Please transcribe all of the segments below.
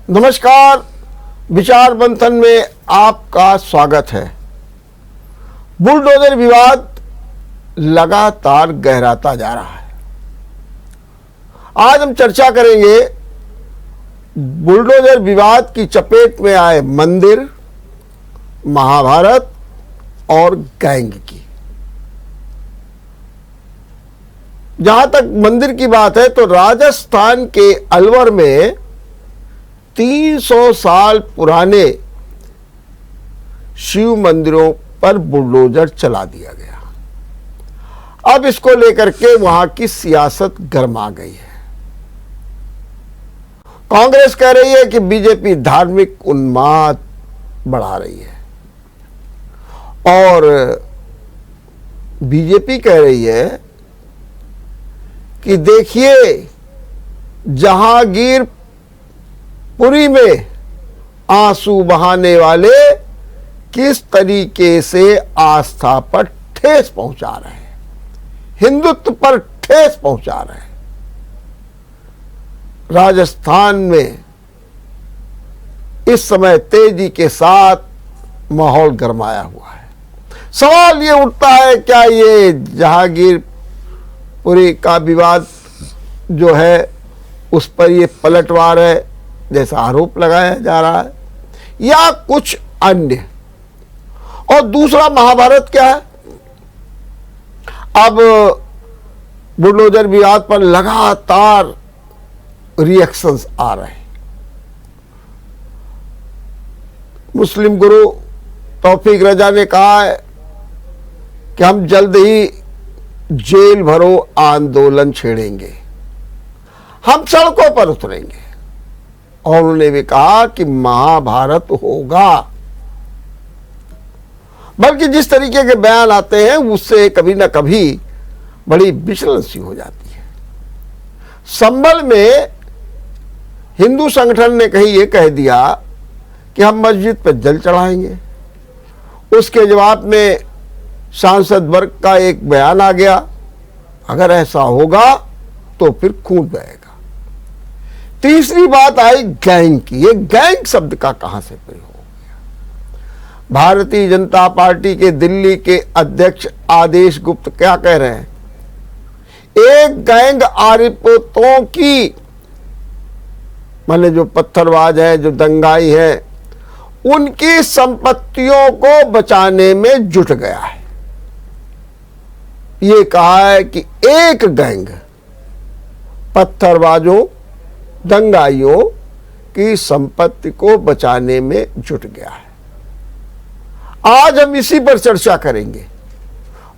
नमस्कार, विचार मंथन में आपका स्वागत है। बुलडोजर विवाद लगातार गहराता जा रहा है। आज हम चर्चा करेंगे बुलडोजर विवाद की चपेट में आए मंदिर, महाभारत और गैंग की। जहां तक मंदिर की बात है तो राजस्थान के अलवर में 300 साल पुराने शिव मंदिरों पर बुलडोजर चला दिया गया। अब इसको लेकर के वहां की सियासत गर्मा गई है। कांग्रेस कह रही है कि बीजेपी धार्मिक उन्माद बढ़ा रही है और बीजेपी कह रही है कि देखिए, जहांगीर पुरी में आंसू बहाने वाले किस तरीके से आस्था पर ठेस पहुंचा रहे हैं, हिंदुत्व पर ठेस पहुंचा रहे हैं। राजस्थान में इस समय तेजी के साथ माहौल गरमाया हुआ है। सवाल ये उठता है, क्या ये जहांगीर पुरी का विवाद जो है उस पर ये पलटवार है जैसा आरोप लगाया जा रहा है, या कुछ अन्य? और दूसरा, महाभारत क्या है? अब बुलडोजर विवाद पर लगातार रिएक्शंस आ रहे हैं। मुस्लिम गुरु तौफीक रजा ने कहा है कि हम जल्द ही जेल भरो आंदोलन छेड़ेंगे, हम सड़कों पर उतरेंगे। और उन्होंने भी कहा कि महाभारत होगा। बल्कि जिस तरीके के बयान आते हैं उससे कभी ना कभी बड़ी विचलन सी हो जाती है। संभल में हिंदू संगठन ने कहीं ये कह दिया कि हम मस्जिद पर जल चढ़ाएंगे। उसके जवाब में सांसद वर्ग का एक बयान आ गया, अगर ऐसा होगा तो फिर खून बहेगा। तीसरी बात आई गैंग की। ये गैंग शब्द का कहां से प्रयोग हो गया? भारतीय जनता पार्टी के दिल्ली के अध्यक्ष आदेश गुप्त क्या कह रहे हैं? एक गैंग आरोपितों की, मतलब जो पत्थरबाज है, जो दंगाई है, उनकी संपत्तियों को बचाने में जुट गया है। ये कहा है कि एक गैंग पत्थरबाजों, दंगाइयों की संपत्ति को बचाने में जुट गया है। आज हम इसी पर चर्चा करेंगे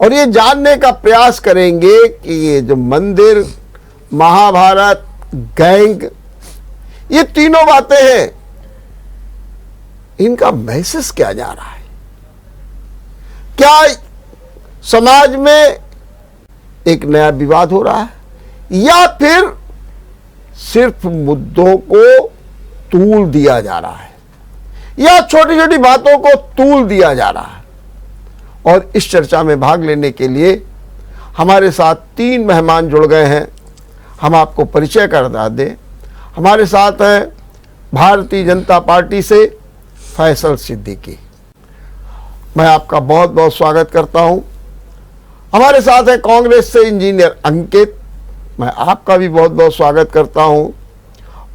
और ये जानने का प्रयास करेंगे कि ये जो मंदिर, महाभारत, गैंग, ये तीनों बातें हैं, इनका मैसेज क्या जा रहा है? क्या समाज में एक नया विवाद हो रहा है, या फिर सिर्फ मुद्दों को तूल दिया जा रहा है, या छोटी छोटी बातों को तूल दिया जा रहा है? और इस चर्चा में भाग लेने के लिए हमारे साथ 3 मेहमान जुड़ गए हैं। हम आपको परिचय करा दें। हमारे साथ हैं भारतीय जनता पार्टी से फैसल सिद्दीकी, मैं आपका बहुत बहुत स्वागत करता हूं। हमारे साथ है कांग्रेस से इंजीनियर अंकित, मैं आपका भी बहुत बहुत स्वागत करता हूं।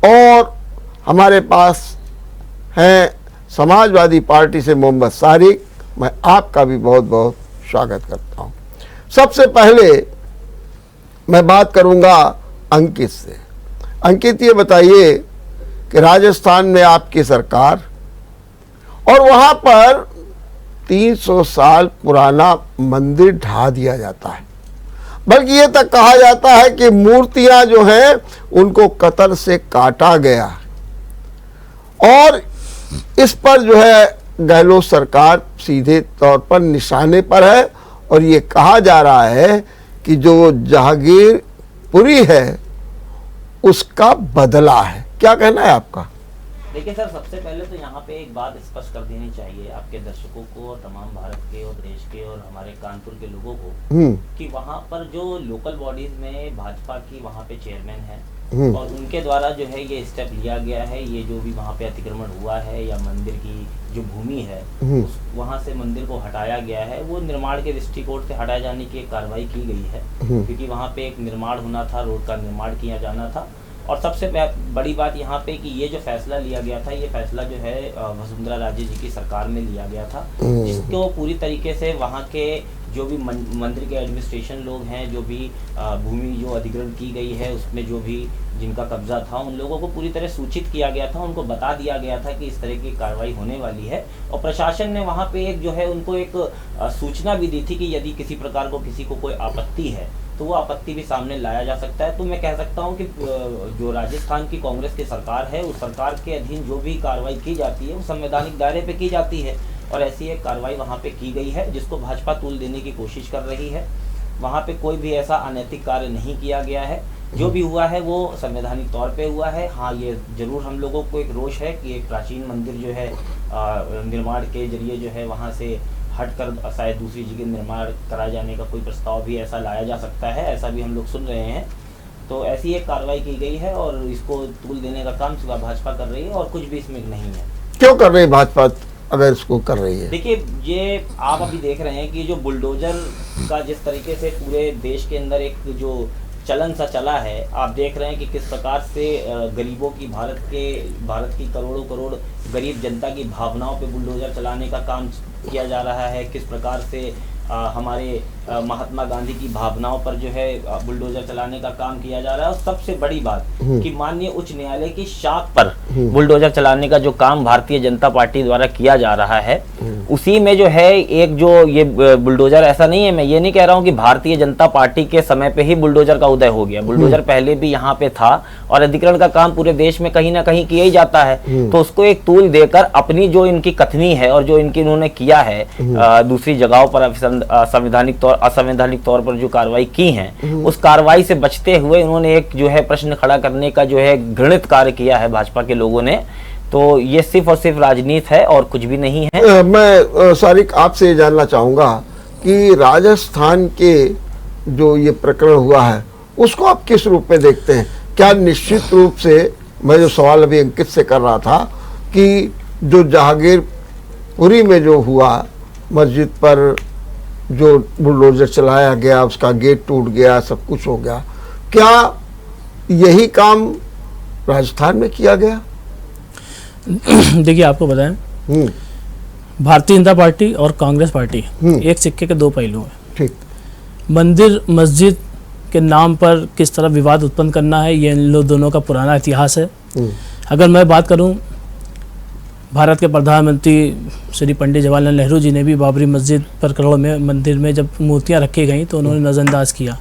और हमारे पास हैं समाजवादी पार्टी से मोहम्मद सारिक, मैं आपका भी बहुत बहुत स्वागत करता हूं। सबसे पहले मैं बात करूंगा अंकित से। अंकित, ये बताइए कि राजस्थान में आपकी सरकार और वहां पर 300 साल पुराना मंदिर ढा दिया जाता है, बल्कि ये तक कहा जाता है कि मूर्तियां जो हैं उनको कतर से काटा गया, और इस पर जो है गहलोत सरकार सीधे तौर पर निशाने पर है। और ये कहा जा रहा है कि जो जहांगीर पुरी है उसका बदला है। क्या कहना है आपका? देखिए सर, सबसे पहले तो यहाँ पे एक बात स्पष्ट कर देनी चाहिए आपके दर्शकों को और तमाम भारत के और देश के और हमारे कानपुर के लोगों को कि वहाँ पर जो लोकल बॉडीज में भाजपा की वहाँ पे चेयरमैन है और उनके द्वारा जो है ये स्टेप लिया गया है। ये जो भी वहाँ पे अतिक्रमण हुआ है या मंदिर की जो भूमि है वहाँ से मंदिर को हटाया गया है, वो निर्माण के दृष्टिकोण से हटाए जाने की एक कार्रवाई की गई है, क्योंकि वहाँ पे एक निर्माण होना था, रोड का निर्माण किया जाना था। और सबसे बड़ी बात यहाँ पे कि ये जो फैसला लिया गया था, ये फैसला जो है वसुंधरा राजे जी की सरकार में लिया गया था, जिसको पूरी तरीके से वहाँ के जो भी मंदिर के एडमिनिस्ट्रेशन लोग हैं, जो भी भूमि जो अधिग्रहण की गई है उसमें जो भी जिनका कब्जा था, उन लोगों को पूरी तरह सूचित किया गया था, उनको बता दिया गया था कि इस तरह की कार्रवाई होने वाली है। और प्रशासन ने वहाँ पे एक जो है उनको एक सूचना भी दी थी कि यदि किसी प्रकार को किसी को कोई आपत्ति है तो वो आपत्ति भी सामने लाया जा सकता है। तो मैं कह सकता हूँ कि जो राजस्थान की कांग्रेस की सरकार है, उस सरकार के अधीन जो भी कार्रवाई की जाती है वो संवैधानिक दायरे पे की जाती है, और ऐसी एक कार्रवाई वहाँ पे की गई है जिसको भाजपा तूल देने की कोशिश कर रही है। वहाँ पे कोई भी ऐसा अनैतिक कार्य नहीं किया गया है, जो भी हुआ है वो संवैधानिक तौर पे हुआ है। हाँ, ये जरूर हम लोगों को एक रोष है कि एक प्राचीन मंदिर जो है निर्माण के जरिए जो है वहाँ से हटकर शायद दूसरी जगह निर्माण कराए जाने का कोई प्रस्ताव भी ऐसा लाया जा सकता है, ऐसा भी हम लोग सुन रहे हैं। तो ऐसी एक कार्रवाई की गई है और इसको तूल देने का काम सिर्फ भाजपा कर रही है और कुछ भी इसमें नहीं है। क्यों कर रही है भाजपा अगर इसको कर रही है? देखिए, ये आप अभी देख रहे हैं कि जो बुलडोजर का जिस तरीके से पूरे देश के अंदर एक जो चलन सा चला है, आप देख रहे हैं कि किस प्रकार से गरीबों की भारत की करोड़ों करोड़ गरीब जनता की भावनाओं पे बुलडोजर चलाने का काम किया जा रहा है, किस प्रकार से हमारे महात्मा गांधी की भावनाओं पर जो है बुलडोजर चलाने का काम किया जा रहा है। और सबसे बड़ी बात कि माननीय उच्च न्यायालय की शाख पर बुलडोजर चलाने का जो काम भारतीय जनता पार्टी द्वारा किया जा रहा है, उसी में जो है एक जो ये बुलडोजर, ऐसा नहीं है, मैं ये नहीं कह रहा हूँ कि भारतीय जनता पार्टी के समय पे ही बुलडोजर का उदय हो गया। बुलडोजर पहले भी यहाँ पे था और अधिग्रहण का काम पूरे देश में कहीं ना कहीं किया ही जाता है। तो उसको एक तूल देकर अपनी जो इनकी कथनी है और जो इनकी इन्होंने किया है दूसरी जगहों पर असंवैधानिक तौर पर जो कार्रवाई की है, उस कार्रवाई से बचते हुए इन्होंने एक जो है प्रश्न खड़ा करने का जो है घृणित कार्य किया है भाजपा के लोगों ने। तो ये सिर्फ और सिर्फ राजनीति है और कुछ भी नहीं है। मैं सारिक आपसे ये जानना चाहूंगा कि राजस्थान के जो ये प्रकरण हुआ है उसको आप किस रूप में देखते हैं? क्या निश्चित रूप से, मैं जो सवाल अभी अंकित से कर रहा था कि जो जहांगीरपुरी में जो हुआ, मस्जिद पर जो बुलडोजर चलाया गया, उसका गेट टूट गया, सब कुछ हो गया, क्या यही काम राजस्थान में किया गया? देखिए, आपको बताएं, भारतीय जनता पार्टी और कांग्रेस पार्टी एक सिक्के के दो पहलू हैं। ठीक। मंदिर मस्जिद के नाम पर किस तरह विवाद उत्पन्न करना है, ये इन लोग दोनों का पुराना इतिहास है। अगर मैं बात करूं, भारत के प्रधानमंत्री श्री पंडित जवाहरलाल नेहरू जी ने भी बाबरी मस्जिद प्रकरण में मंदिर में जब मूर्तियां रखी गई तो उन्होंने नज़रअंदाज किया,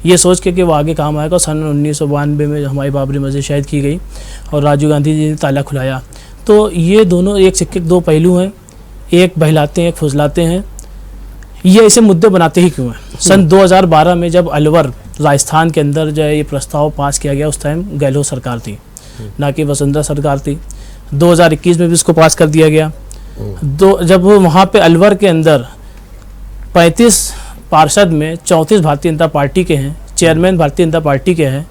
ये सोच के कि वो आगे काम आएगा। सन 1992 में हमारी बाबरी मस्जिद शहीद की गई और राजीव गांधी जी ने ताला खुलाया। तो ये दोनों एक सिक्के के दो पहलू हैं, एक बहलाते हैं, एक फुसलाते हैं। ये ऐसे मुद्दे बनाते ही क्यों हैं? सन 2012 में जब अलवर राजस्थान के अंदर जो है ये प्रस्ताव पास किया गया, उस टाइम गहलोत सरकार थी, ना कि वसुंधरा सरकार थी। 2021 में भी इसको पास कर दिया गया। जब वहाँ पे अलवर के अंदर 35 पार्षद में 34 भारतीय जनता पार्टी के हैं, चेयरमैन भारतीय जनता पार्टी के हैं,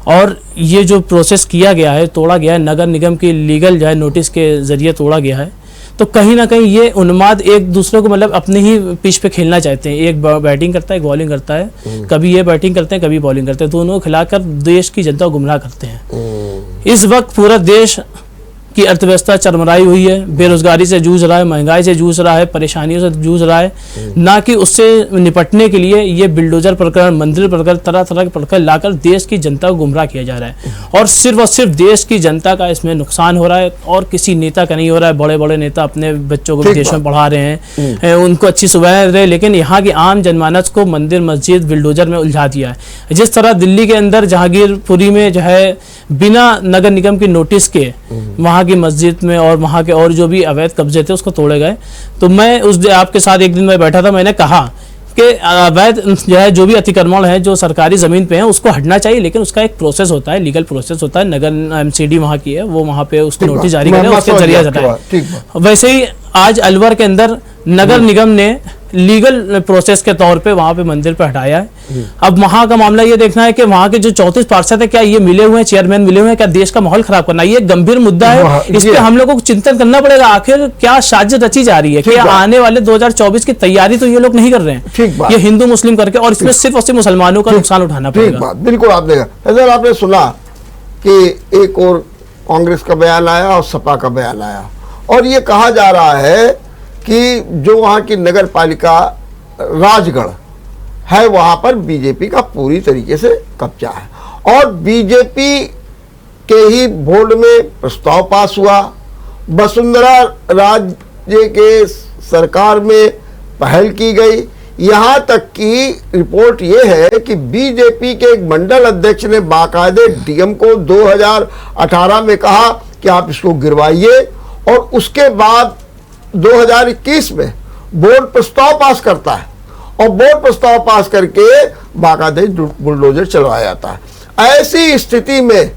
और ये जो प्रोसेस किया गया है, तोड़ा गया है, नगर निगम की लीगल जो है नोटिस के ज़रिए तोड़ा गया है, तो कहीं ना कहीं ये उन्माद एक दूसरे को मतलब अपने ही पिच पे खेलना चाहते हैं। एक बैटिंग करता है, एक बॉलिंग करता है, कभी ये बैटिंग करते हैं, कभी बॉलिंग करते हैं, दोनों को खिलाकर देश की जनता को गुमराह करते हैं। इस वक्त पूरा देश की अर्थव्यवस्था चरमराई हुई है, बेरोजगारी से जूझ रहा है, महंगाई से जूझ रहा है, परेशानियों से जूझ रहा है, ना कि उससे निपटने के लिए ये बिल्डोजर प्रकरण, मंदिर प्रकरण, तरह तरह के प्रकरण लाकर देश की जनता को गुमराह किया जा रहा है। और सिर्फ देश की जनता का इसमें नुकसान हो रहा है और किसी नेता का नहीं हो रहा है। बड़े बड़े नेता अपने बच्चों को विदेश में पढ़ा रहे हैं, उनको अच्छी सुविधाएं रहे, लेकिन यहाँ की आम जनमानस को मंदिर मस्जिद बिल्डोजर में उलझा दिया है। जिस तरह दिल्ली के अंदर जहांगीरपुरी में जो है बिना नगर निगम की नोटिस के वहाँ की मस्जिद में और वहाँ के और जो भी अवैध कब्जे थे उसको तोड़े गए। तो मैं उस आपके साथ एक दिन मैं बैठा था, मैंने कहा कि अवैध जो है, जो भी अतिक्रमण है जो सरकारी ज़मीन पे है, उसको हटना चाहिए, लेकिन उसका एक प्रोसेस होता है, लीगल प्रोसेस होता है। नगर MCD वहाँ की है, वो वहाँ पे उसको नोटिस जारी करें, उसके जरिए हटाए। वैसे ही आज अलवर के अंदर नगर निगम ने लीगल प्रोसेस के तौर पे वहां पे मंदिर पे हटाया है। अब वहां का मामला ये देखना है कि वहां के जो 34 पार्षद है, क्या ये मिले हुए हैं, चेयरमैन मिले हुए हैं, क्या देश का माहौल खराब करना, ये एक गंभीर मुद्दा है। इस पे हम लोगों को चिंतन करना पड़ेगा, आखिर क्या साजिश रची जा रही है, क्या आने वाले 2024 की तैयारी तो ये लोग नहीं कर रहे हैं, ये हिंदू मुस्लिम करके, और इसमें सिर्फ और सिर्फ मुसलमानों का नुकसान उठाना पड़ेगा। बिल्कुल आपने कहा। आपने सुना कि एक और कांग्रेस का बयान आया और सपा का बयान आया, और ये कहा जा रहा है कि जो वहाँ की नगर पालिका राजगढ़ है वहाँ पर बीजेपी का पूरी तरीके से कब्जा है, और बीजेपी के ही बोर्ड में प्रस्ताव पास हुआ। वसुंधरा राजे के सरकार में पहल की गई। यहाँ तक कि रिपोर्ट ये है कि बीजेपी के एक मंडल अध्यक्ष ने बाकायदे डीएम को 2018 में कहा कि आप इसको गिरवाइए, और उसके बाद 2021 में बोर्ड प्रस्ताव पास करता है, और बोर्ड प्रस्ताव पास करके बाकायदे बुलडोजर चलवाया जाता है। ऐसी स्थिति में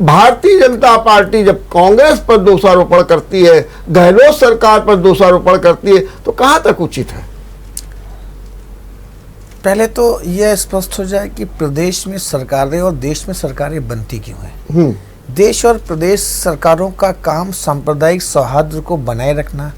भारतीय जनता पार्टी जब कांग्रेस पर दोषारोपण करती है, गहलोत सरकार पर दोषारोपण करती है, तो कहां तक उचित है? पहले तो यह स्पष्ट हो जाए कि प्रदेश में सरकारें और देश में सरकारें बनती क्यों हैं। देश और प्रदेश सरकारों का काम सांप्रदायिक सौहार्द को बनाए रखना,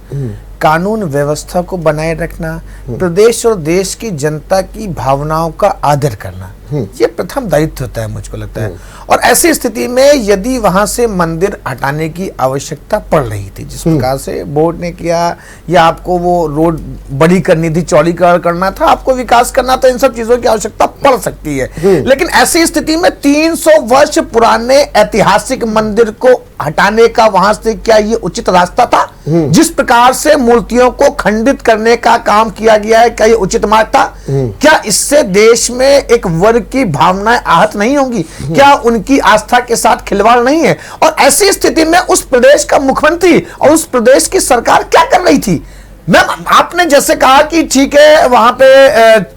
कानून व्यवस्था को बनाए रखना, प्रदेश और देश की जनता की भावनाओं का आदर करना, ये प्रथम दायित्व होता है, मुझको लगता है। और ऐसी स्थिति में यदि वहां से मंदिर हटाने की आवश्यकता पड़ रही थी, जिस प्रकार से बोर्ड ने किया, या आपको वो रोड बड़ी करनी थी, चौड़ीकरण करना था, आपको विकास करना था, इन सब चीजों की आवश्यकता पड़ सकती है। लेकिन ऐसी स्थिति में 300 वर्ष पुराने ऐतिहासिक मंदिर को हटाने का वहां से क्या ये उचित रास्ता था? जिस प्रकार से मूर्तियों को खंडित करने का काम किया गया है, क्या ये उचित मार्ग था? क्या इससे देश में एक वर्ग की भावनाएं आहत नहीं होंगी? क्या उनकी आस्था के साथ खिलवाड़ नहीं है? और ऐसी स्थिति में उस प्रदेश का मुख्यमंत्री और उस प्रदेश की सरकार क्या कर रही थी? मैम, आपने जैसे कहा कि ठीक है, वहां पे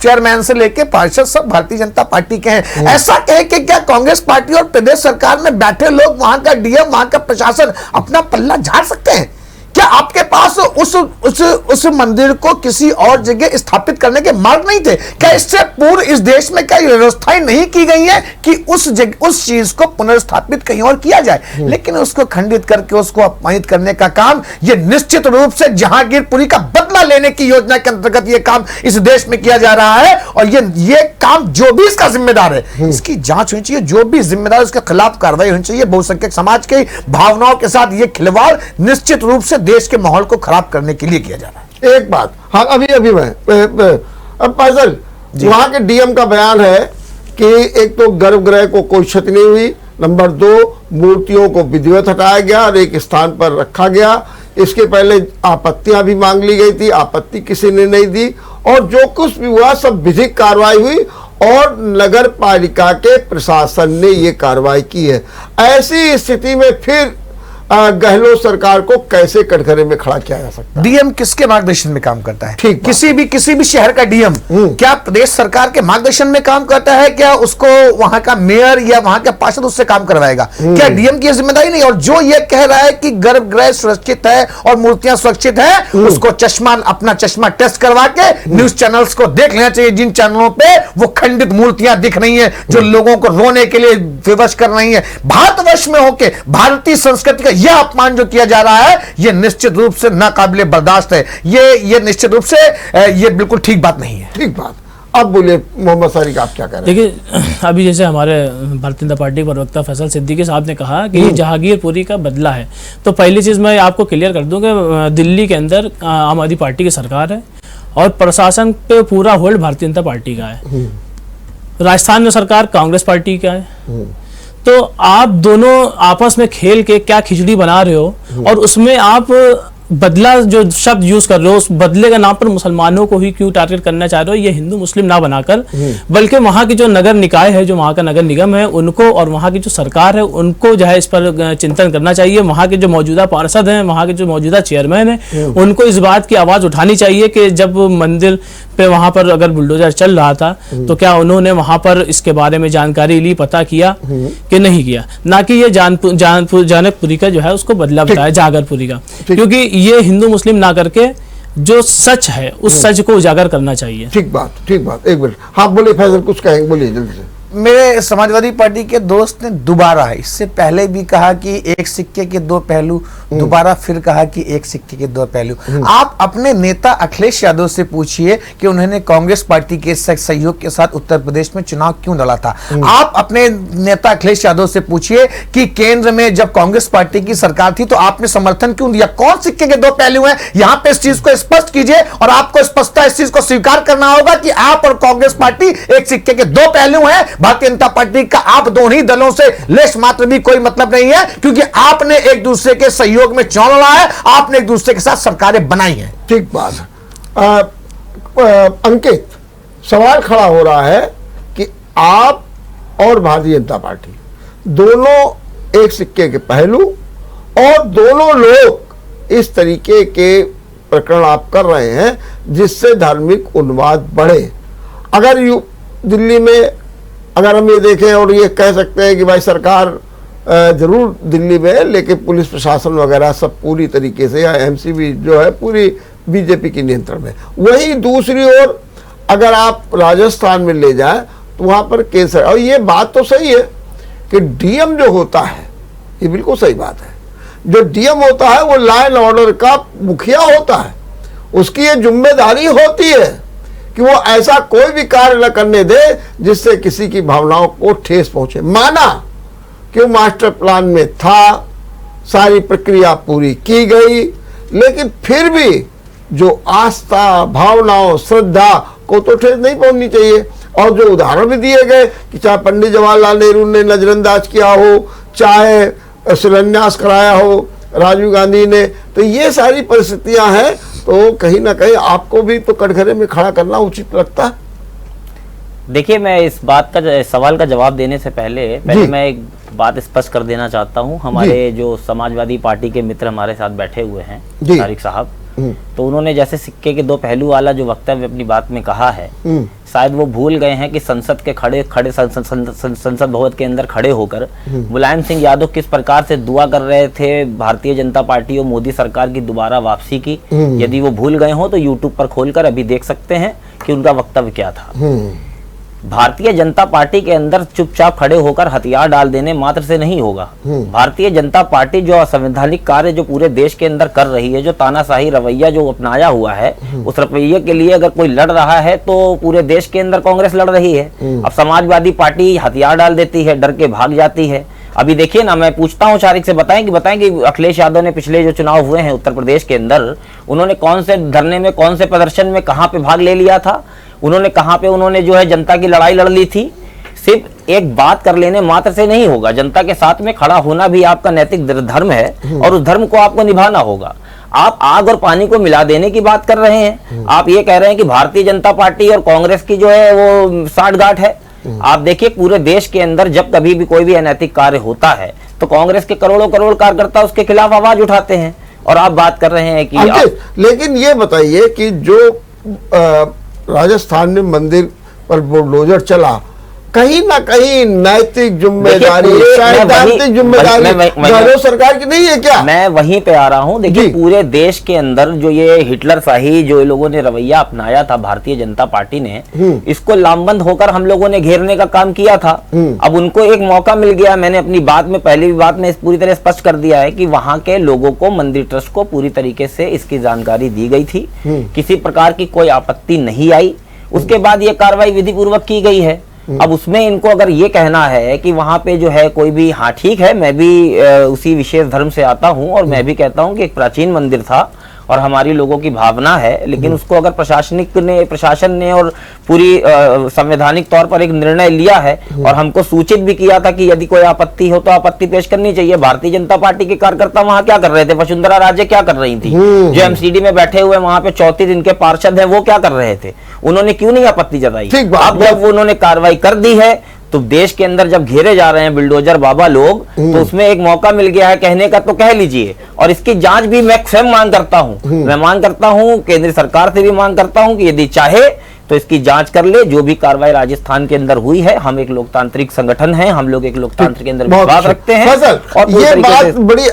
चेयरमैन से लेके पार्षद सब भारतीय जनता पार्टी के हैं, ऐसा कहे कि क्या कांग्रेस पार्टी और प्रदेश सरकार में बैठे लोग, वहां का डीएम, वहां का प्रशासन अपना पल्ला झाड़ सकते हैं? क्या आपके पास उस मंदिर को किसी और जगह स्थापित करने के मार्ग नहीं थे? क्या इससे पूर्व इस देश में क्या व्यवस्थाएं नहीं की गई है कि उस चीज को पुनर्स्थापित कहीं और किया जाए? लेकिन उसको खंडित करके उसको अपमानित करने का काम, ये निश्चित रूप से जहांगीरपुरी का बदला लेने की योजना के अंतर्गत ये काम इस देश में किया जा रहा है। और ये काम जो भी इसका जिम्मेदार है, इसकी जांच होनी चाहिए, जो भी जिम्मेदार उसके खिलाफ कार्रवाई होनी चाहिए। बहुसंख्यक समाज के भावनाओं के साथ ये खिलवाड़ निश्चित रूप से देश के माहौल को खराब करने के लिए किया जा रहा है। एक बात, हाँ, अभी मैं अब फैसल, वहां के डीएम का बयान है कि एक तो गर्भगृह को कोई क्षति नहीं हुई, नंबर 2 मूर्तियों को विधिवत हटाया गया और एक स्थान पर रखा गया। इसके पहले आपत्तियां भी मांग ली गई थी, आपत्ति किसी ने नहीं दी, और जो कुछ भी हुआ सब विधिक कार्रवाई हुई, और नगर पालिका के प्रशासन ने ये कार्रवाई की है। ऐसी स्थिति में फिर गहलोत सरकार को कैसे कटघरे में खड़ा किया जा सकता है? डीएम किसके मार्गदर्शन में काम करता है? ठीक, किसी भी शहर का डीएम क्या प्रदेश सरकार के मार्गदर्शन में काम करता है? क्या उसको वहां का मेयर या वहां का पार्षद उससे काम करवाएगा? क्या डीएम की जिम्मेदारी नहीं? और जो ये कह रहा है कि गर्भगृह सुरक्षित है और मूर्तियां सुरक्षित है, उसको अपना चश्मा टेस्ट करवा के न्यूज चैनल्स को देख लेना चाहिए, जिन चैनलों पे वो खंडित मूर्तियां दिख रही है, जो लोगों को रोने के लिए विवश कर रही है। भारतवर्ष में होके भारतीय संस्कृति का यह अपमान जो किया जा रहा है, यह निश्चित रूप से नाकाबिले बर्दाश्त है। ये निश्चित रूप से ये बिल्कुल ठीक बात नहीं है। ठीक बात। अब बोलिए मोहम्मद सारिक, आप क्या कह रहे हैं? देखिए, अभी जैसे हमारे भारतीय जनता पार्टी के प्रवक्ता फैसल सिद्दीकी साहब ने कहा कि ये जहांगीरपुरी का बदला है, तो पहली चीज मैं आपको क्लियर कर दूं कि दिल्ली के अंदर आम आदमी पार्टी की सरकार है और प्रशासन पे पूरा होल्ड भारतीय जनता पार्टी का है। राजस्थान में सरकार कांग्रेस पार्टी का है। तो आप दोनों आपस में खेल के क्या खिचड़ी बना रहे हो, और उसमें आप बदला जो शब्द यूज कर रहे हो, उस बदले का नाम पर मुसलमानों को ही क्यों टारगेट करना चाह रहे हो? ये हिंदू मुस्लिम ना बनाकर, बल्कि वहां की जो नगर निकाय है, जो वहां का नगर निगम है, उनको और वहां की जो सरकार है, उनको जो है इस पर चिंतन करना चाहिए। वहां के जो मौजूदा पार्षद हैं, वहां के जो मौजूदा चेयरमैन हैं, उनको इस बात की आवाज उठानी चाहिए कि जब मंदिर पे वहां पर अगर बुलडोजर चल रहा था, तो क्या उन्होंने वहां पर इसके बारे में जानकारी ली, पता किया कि नहीं किया? ना कि ये जानकपुरी का जो है उसको बदला बताया, जागरपुरी का, क्योंकि ये हिंदू मुस्लिम ना करके जो सच है उस सच को उजागर करना चाहिए। ठीक बात, एक मिनट। हाँ बोलिए फैजल, कुछ कहेंगे, बोलिए जल्दी से। मेरे समाजवादी पार्टी के दोस्त ने दोबारा, इससे पहले भी कहा कि एक सिक्के के दो पहलू, दोबारा फिर कहा कि एक सिक्के के दो पहलू। आप अपने नेता अखिलेश यादव से पूछिए कि उन्होंने कांग्रेस पार्टी के सहयोग के साथ उत्तर प्रदेश में चुनाव क्यों लड़ा था। आप अपने नेता अखिलेश यादव से पूछिए कि केंद्र में जब कांग्रेस पार्टी की सरकार थी तो आपने समर्थन क्यों दिया। कौन सिक्के के दो पहलू हैं, यहां पे इस चीज को स्पष्ट कीजिए। और आपको स्पष्टता इस चीज को स्वीकार करना होगा कि आप और कांग्रेस पार्टी एक सिक्के के दो पहलू हैं। भारतीय जनता पार्टी का आप दोनों ही दलों से लेश मात्र भी कोई मतलब नहीं है, क्योंकि आपने एक दूसरे के सहयोग में चुनाव लड़ा है, आपने एक दूसरे के साथ सरकारें बनाई हैं। ठीक बात है। अंकित, सवाल खड़ा हो रहा है कि आप और भारतीय जनता पार्टी दोनों एक सिक्के के पहलू, और दोनों लोग इस तरीके के प्रकरण आप कर रहे हैं जिससे धार्मिक उन्माद बढ़े। अगर दिल्ली में अगर हम ये देखें और ये कह सकते हैं कि भाई सरकार जरूर दिल्ली में है, लेकिन पुलिस प्रशासन वगैरह सब पूरी तरीके से, या एमसीबी जो है पूरी बीजेपी के नियंत्रण में। वहीं दूसरी ओर अगर आप राजस्थान में ले जाएं तो वहाँ पर केंद्र, और ये बात तो सही है कि डीएम जो होता है, ये बिल्कुल सही बात है, जो डीएम होता है वो लॉ एंड ऑर्डर का मुखिया होता है। उसकी ये जिम्मेदारी होती है कि वो ऐसा कोई भी कार्य न करने दे जिससे किसी की भावनाओं को ठेस पहुंचे। माना कि वो मास्टर प्लान में था, सारी प्रक्रिया पूरी की गई, लेकिन फिर भी जो आस्था, भावनाओं, श्रद्धा को तो ठेस नहीं पहुंचनी चाहिए। और जो उदाहरण भी दिए गए कि चाहे पंडित जवाहरलाल नेहरू ने नजरअंदाज किया हो, चाहे शिलान्यास कराया हो राजीव गांधी ने, तो ये सारी परिस्थितियां हैं, तो कहीं ना कहीं आपको भी तो कटघरे में खड़ा करना उचित लगता है। देखिए, मैं इस बात का सवाल का जवाब देने से पहले मैं एक बात स्पष्ट कर देना चाहता हूं। हमारे जो समाजवादी पार्टी के मित्र हमारे साथ बैठे हुए हैं, तारिक साहब, तो उन्होंने जैसे सिक्के के दो पहलू वाला जो वक्तव्य अपनी बात में कहा है, शायद वो भूल गए हैं कि संसद के संसद भवन के अंदर खड़े होकर मुलायम सिंह यादव किस प्रकार से दुआ कर रहे थे भारतीय जनता पार्टी और मोदी सरकार की दोबारा वापसी की। यदि वो भूल गए हो तो यूट्यूब पर खोलकर अभी देख सकते हैं कि उनका वक्तव्य क्या था। भारतीय जनता पार्टी के अंदर चुपचाप खड़े होकर हथियार डाल देने मात्र से नहीं होगा। भारतीय जनता पार्टी जो असंवैधानिक कार्य जो पूरे देश के अंदर कर रही है, जो तानाशाही रवैया जो अपनाया हुआ है, उस रवैये के लिए अगर कोई लड़ रहा है तो पूरे देश के अंदर कांग्रेस लड़ रही है। अब समाजवादी पार्टी हथियार डाल देती है, डर के भाग जाती है। अभी देखिए ना, मैं पूछता हूँ शारिक से, बताएं कि अखिलेश यादव ने पिछले जो चुनाव हुए हैं उत्तर प्रदेश के अंदर, उन्होंने कौन से धरने में, कौन से प्रदर्शन में, कहाँ पे भाग ले लिया था, उन्होंने कहाँ पे उन्होंने जो है जनता की लड़ाई लड़ ली थी। सिर्फ एक बात कर लेने मात्र से नहीं होगा, जनता के साथ में खड़ा होना भी आपका नैतिक धर्म है और उस धर्म को आपको निभाना होगा। आप आग और पानी को मिला देने की बात कर रहे हैं। आप ये कह रहे हैं कि भारतीय जनता पार्टी और कांग्रेस की जो है वो साठगांठ है। आप देखिए, पूरे देश के अंदर जब कभी भी कोई भी अनैतिक कार्य होता है तो कांग्रेस के करोड़ों करोड़ कार्यकर्ता उसके खिलाफ आवाज उठाते हैं, और आप बात कर रहे हैं कि लेकिन ये बताइए कि जो राजस्थान में मंदिर पर बुलडोजर चला, कहीं ना कहीं नैतिक जिम्मेदारी, सैद्धांतिक जिम्मेदारी सरकार की नहीं है क्या? मैं वहीं पे आ रहा हूं। देखिए, पूरे देश के अंदर जो ये हिटलर शाही जो लोगों ने रवैया अपनाया था भारतीय जनता पार्टी ने, इसको लामबंद होकर हम लोगों ने घेरने का काम किया था। अब उनको एक मौका मिल गया। मैंने अपनी बात में, पहली बात में पूरी तरह स्पष्ट कर दिया है कि वहां के लोगों को, मंदिर ट्रस्ट को पूरी तरीके से इसकी जानकारी दी गई थी, किसी प्रकार की कोई आपत्ति नहीं आई। उसके बाद ये कार्रवाई विधि पूर्वक की गई है। अब उसमें इनको अगर ये कहना है कि वहां पे जो है कोई भी, हाँ ठीक है, मैं भी उसी विशेष धर्म से आता हूं और मैं भी कहता हूं कि एक प्राचीन मंदिर था और हमारी लोगों की भावना है, लेकिन उसको अगर प्रशासन ने और पूरी संवैधानिक तौर पर एक निर्णय लिया है और हमको सूचित भी किया था कि यदि कोई आपत्ति हो तो आपत्ति पेश करनी चाहिए। भारतीय जनता पार्टी के कार्यकर्ता वहां क्या कर रहे थे? वसुंधरा राजे क्या कर रही थी? जो एमसीडी में बैठे हुए वहां पे 34 जिनके पार्षद है, वो क्या कर रहे थे? उन्होंने क्यों नहीं आपत्ति जताई? अब जब उन्होंने कार्रवाई कर दी है तो देश के अंदर जब घेरे जा रहे हैं बिल्डोजर बाबा लोग, तो उसमें एक मौका मिल गया है कहने का, तो कह लीजिए। और इसकी जांच भी मैं स्वयं मांग करता हूं, मैं मांग करता हूं, केंद्र सरकार से भी मांग करता हूं कि यदि चाहे तो इसकी जांच कर ले। जो भी कार्रवाई राजस्थान के अंदर हुई है, हम एक लोकतांत्रिक संगठन है, हम लोग एक लोकतंत्र के अंदर विश्वास रखते हैं। और ये बात बड़ी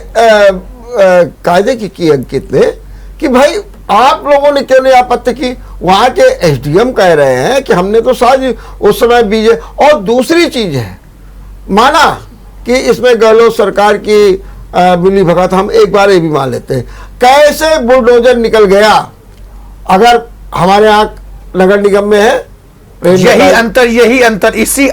कायदे की अंकित ने कि भाई आप लोगों ने क्यों नहीं आपत्ति की। वहां के एसडीएम कह रहे हैं कि हमने तो साज उस समय बीजे। और दूसरी चीज है, माना कि इसमें गहलोत सरकार की मिली भगत, हम एक बार ये भी मान लेते हैं, कैसे बुलडोजर निकल गया। अगर हमारे यहाँ नगर निगम में है यही अंतर, इसी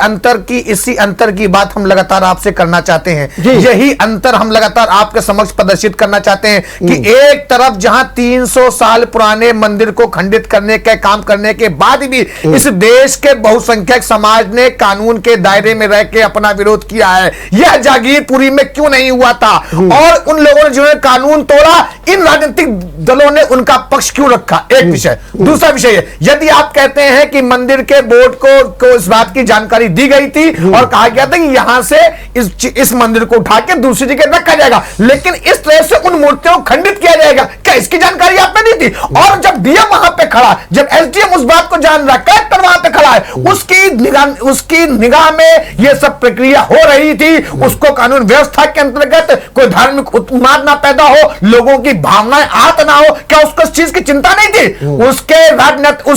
अंतर की बात हम लगातार आपसे करना चाहते हैं। यही अंतर हम लगातार आपके समक्ष प्रदर्शित करना चाहते हैं कि एक तरफ जहां 300 साल पुराने मंदिर को खंडित करने के काम करने के बाद भी इस देश के बहुसंख्यक समाज ने कानून के दायरे में रह के अपना विरोध किया है। यह जागीरपुरी में क्यों नहीं हुआ था, और उन लोगों ने जिन्होंने कानून तोड़ा, इन राजनीतिक दलों ने उनका पक्ष क्यों रखा, एक विषय। दूसरा विषय है, यदि आप कहते हैं कि मंदिर के बोर्ड को इस बात की जानकारी दी गई थी और कहा गया था कि यहां से इस मंदिर को उठा के दूसरी जगह रखा जाएगा, लेकिन इस तरह से उन मूर्तियों को खंडित किया जाएगा, क्या इसकी जानकारी आपने दी थी? और जब डीएम वहां पे खड़ा, जब एसडीएम उस बात को जान रहा, कलेक्टर वहां पे खड़ा है, उसकी निगाह में यह सब प्रक्रिया हो रही थी। उसको कानून व्यवस्था के अंतर्गत कोई धार्मिक उन्माद ना पैदा हो, लोगों की भावनाएं आहत ना हो, क्या उसको इस चीज की चिंता नहीं थी? उसके राजनीति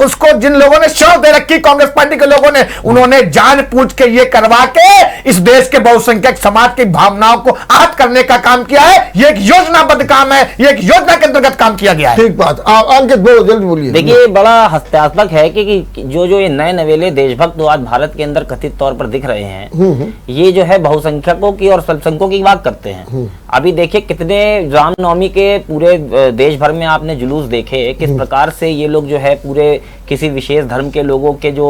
उसको जिन लोगों ने शव दे रखी, कांग्रेस पार्टी के लोगों ने, उन्होंने जानबूझ के ये करवा के इस देश के बहुसंख्यक समाज की भावनाओं को आहत करने का काम किया है। ये एक योजनाबद्ध काम है, ये एक योजना के अंतर्गत काम किया गया है। ठीक बात, अंकित बोलो, जल्दी बोलिए। देखिए, बड़ा हास्यास्पद है कि जो ये नए नवेले देशभक्त आज भारत के अंदर कथित तौर पर दिख रहे हैं, ये जो है बहुसंख्यकों की और अल्पसंख्यकों की बात करते हैं। अभी देखिए कितने रामनवमी के पूरे देश भर में आपने जुलूस देखे, किस प्रकार से ये लोग जो है पूरे किसी विशेष धर्म के लोगों के जो